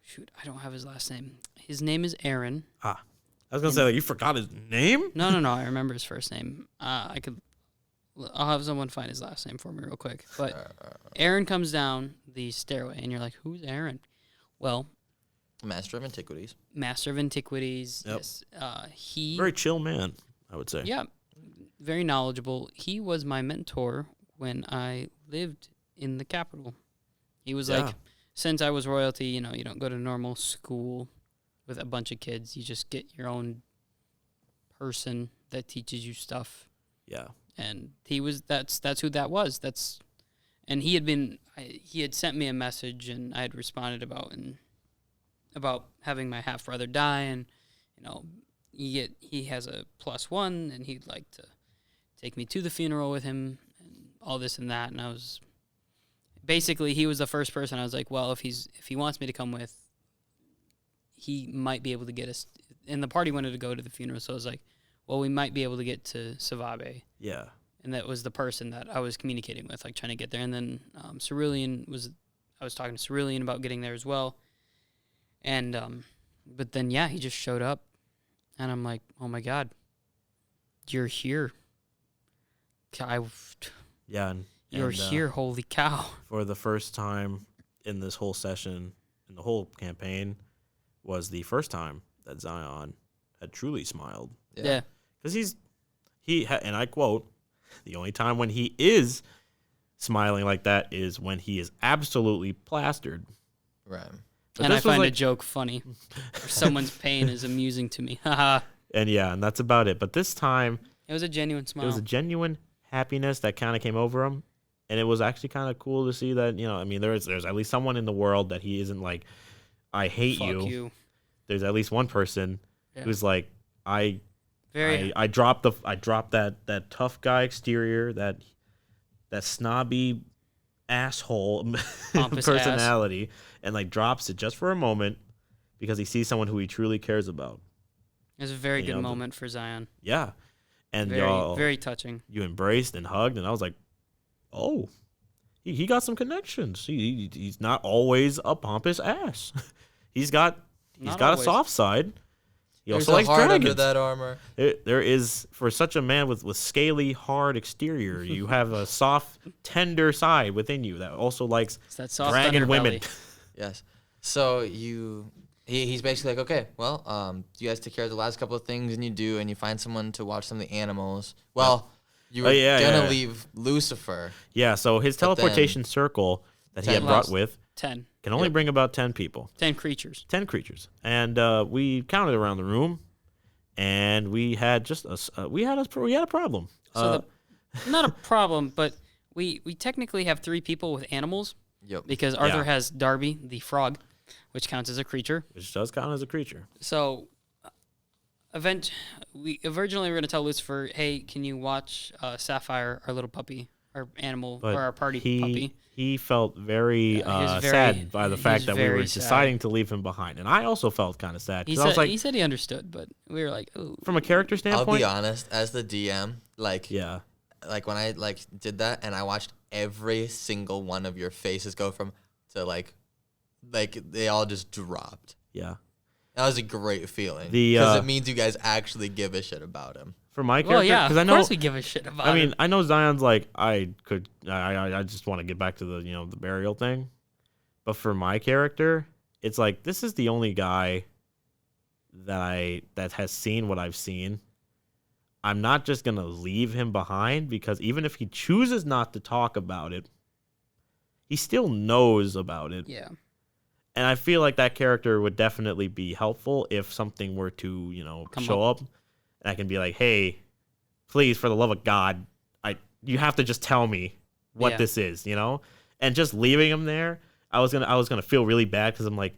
Shoot, I don't have his last name. His name is Aaron. I was gonna say, like, you forgot his name? No. I remember his first name. I'll have someone find his last name for me real quick. But Aaron comes down the stairway, and you're like, who's Aaron? Well, Master of Antiquities. Master of Antiquities. Yep. Yes. Very chill man, I would say. Yeah, very knowledgeable. He was my mentor when I lived in the capital. He was like, since I was royalty, you don't go to normal school with a bunch of kids. You just get your own person that teaches you stuff. Yeah. And that's who that was. And he had sent me a message, and I had responded about having my half brother die, and he has a +1, and he'd like to take me to the funeral with him, and all this and that. And I was basically, he was the first person I was like, well, if he wants me to come with, he might be able to get us. And the party wanted to go to the funeral, so I was like, well, we might be able to get to Savabe. Yeah. And that was the person that I was communicating with, like trying to get there. And then Cerulean I was talking to Cerulean about getting there as well. And, but then, he just showed up. And I'm like, oh my God, you're here. You're here, holy cow. For the first time in this whole session, in the whole campaign, was the first time that Zion had truly smiled. Yeah. Because and I quote, the only time when he is smiling like that is when he is absolutely plastered. Right. But and I find a joke funny. Someone's pain is amusing to me. Haha. and that's about it. But this time, it was a genuine smile. It was a genuine happiness that kind of came over him. And it was actually kind of cool to see that, there's at least someone in the world that he isn't like, I hate Fuck you. There's at least one person who's like, I dropped that tough guy exterior, that snobby asshole personality, and like drops it just for a moment because he sees someone who he truly cares about. It was a very You good know, moment for Zion. Yeah, and Very, y'all, very touching. you embraced and hugged, and I was like, oh, he got some connections. He's not always a pompous ass. he's got Not a always. soft side. He There's also a likes heart dragons. under that armor. There is, for such a man with scaly, hard exterior, you have a soft, tender side within you that also likes It's that soft dragon women. underbelly. Yes. So he's basically like, okay, well, you guys take care of the last couple of things, and you find someone to watch some of the animals. Well, you were gonna leave Lucifer. Yeah, so his But teleportation circle that he had 10 brought less. with 10. can only bring about 10 people. 10 creatures. 10 creatures. And we counted around the room, and we had just we had a problem. So not a problem, but we technically have 3 people with animals Yep. because Arthur Yeah. has Darby, the frog, which counts as a creature. which does count as a creature. So we originally were going to tell Lucifer, hey, can you watch Sapphire, our little puppy, our animal, But or our party he puppy? he felt very, He was very- sad by the he fact was that we were very sad. deciding to leave him behind, and I also felt kind of sad He because I was said, like, he said he understood, but we were like, ooh. from a character I'll standpoint, be honest, as the DM, like yeah, when I did that and I watched every single one of your faces go from to like they all just dropped. yeah. That was a great feeling The, because it means you guys actually give a shit about him. For my character, Well, yeah, because of I know, course we give a shit about I mean, him. I know Zion's like I just want to get back to the the burial thing, but for my character, it's like this is the only guy that has seen what I've seen. I'm not just gonna leave him behind because even if he chooses not to talk about it, he still knows about it. Yeah. And I feel like that character would definitely be helpful if something were to, Come show up. And I can be like, hey, please, for the love of God, you have to just tell me what Yeah. this is, And just leaving him there, I was gonna feel really bad because I'm like,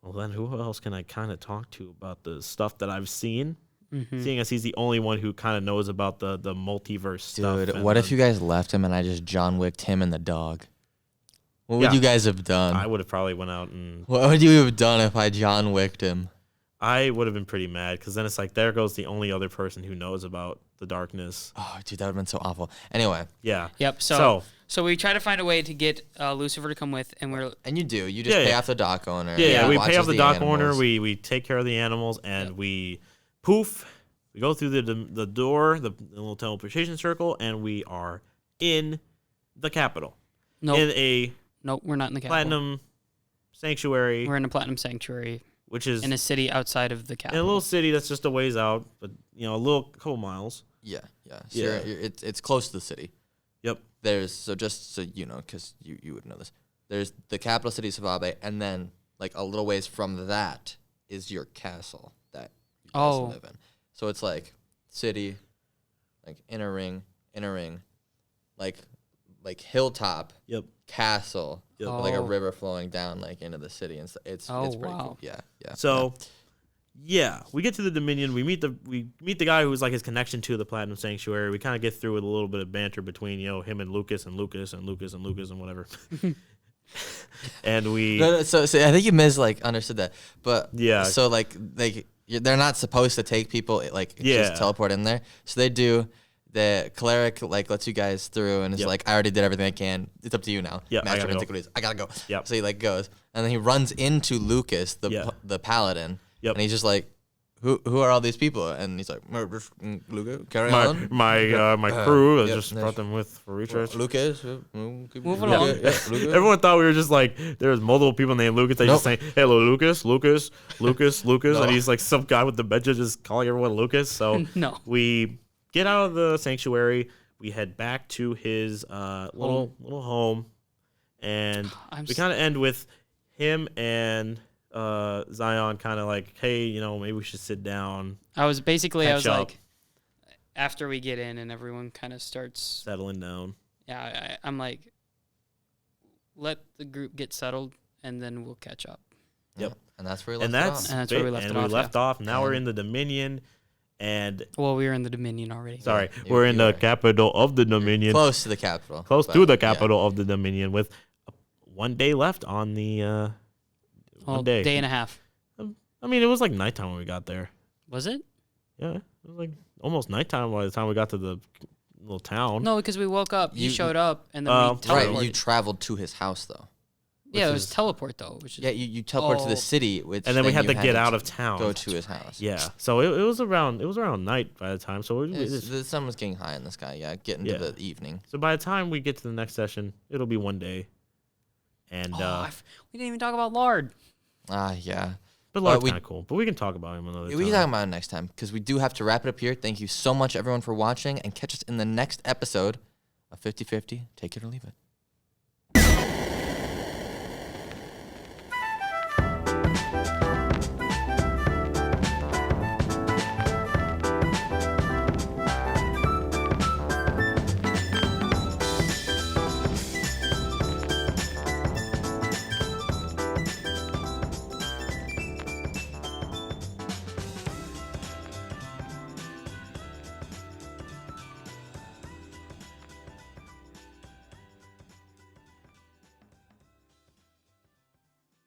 well, then who else can I kind of talk to about the stuff that I've seen? Mm-hmm. Seeing as he's the only one who kind of knows about the multiverse stuff. Dude, and what if the- you guys left him and I just John Wicked him and the dog? What would Yeah. you guys have done? I would have probably went out and What would you have done if I John Wicked him? I would have been pretty mad because then it's like there goes the only other person who knows about the darkness. Oh, dude, that would have been so awful. Anyway, Yeah. Yep. So we try to find a way to get Lucifer to come with, and we're and you do. You just Yeah, pay yeah. off the dock owner. Yeah, he we pay watches off the dock owner. animals. We take care of the animals, and Yep. we poof. We go through the door, the little teleportation circle, and we are in the capital. nope, In a nope, we're not in the capital. platinum sanctuary, We're in a platinum sanctuary which is in a city outside of the in capital. a little city that's just a ways out, but a little couple miles. Yeah, yeah. So Yeah. it's close to the city. Yep. There's just so you know, because you would know this. There's the capital city, Savabe, and then like a little ways from that is your castle that you guys Oh. live in. So it's like city, like inner ring, like hilltop, Yep. castle, Yep. with, like a Oh. river flowing down like into the city, and it's Oh, pretty wow. cool. Yeah, yeah. So, yeah, we get to the Dominion. We meet the guy who's like his connection to the Platinum Sanctuary. We kind of get through with a little bit of banter between him and Lucas and whatever. And we No, so I think you understood that, but Yeah. So they're not supposed to take people Yeah. just teleport in there. So they do. The cleric lets you guys through and is Yep. like, I already did everything I can. It's up to you now. Yeah, I Master of gotta go. Antiquities. I gotta go. Yep. So he goes, and then he runs into Lucas, Yeah. the paladin, Yep. and he's just like, who are all these people? And he's like, Lucas, carry my on. my crew I Yep, just there's- brought them with for research. Lucas, Move Lucas, along. yeah, Lucas. Everyone thought we were just like there was multiple people named Lucas. They just Nope. say hello, Lucas, No. and he's like some guy with the dementia just calling everyone Lucas. So No. we get out of the sanctuary. We head back to his little home, and I'm we kind of end with him and Zion kind of like, hey, maybe we should sit down, I was catch up. like, after we get in and everyone kind of starts, settling down. yeah, I'm like, let the group get settled and then we'll catch up. Yep. And that's where he And left it that's, off. And that's where we left it off, yeah. left off. Now we're And- in the Dominion, and Well, we were in the Dominion already. sorry, you- we're in you the were. capital of the Dominion, Close to the capital. close but, to the yeah. capital of the Dominion, with 1 day left on the Well, 1 day. day and a half. I mean, it was like nighttime when we got there. Was it? Yeah, it was like almost nighttime by the time we got to the little town. No, because we woke up. You You- showed up, and then we Right, teleported. you traveled to his house though. Yeah, it which was is- teleport though. Which is Yeah, you teleported to Oh. the city, which And then we had you to get out of town. Go to his house. Yeah, so it was around night by the time. So The sun was getting high in the sky. Yeah, getting Yeah. to the evening. so by the time we get to the next session, it'll be one day. And we didn't even talk about Lard. Yeah. but Lark's we- kind of cool. But we can talk about him another We time. can talk about it next time because we do have to wrap it up here. Thank you so much, everyone, for watching, and catch us in the next episode of 50/50. Take it or leave it.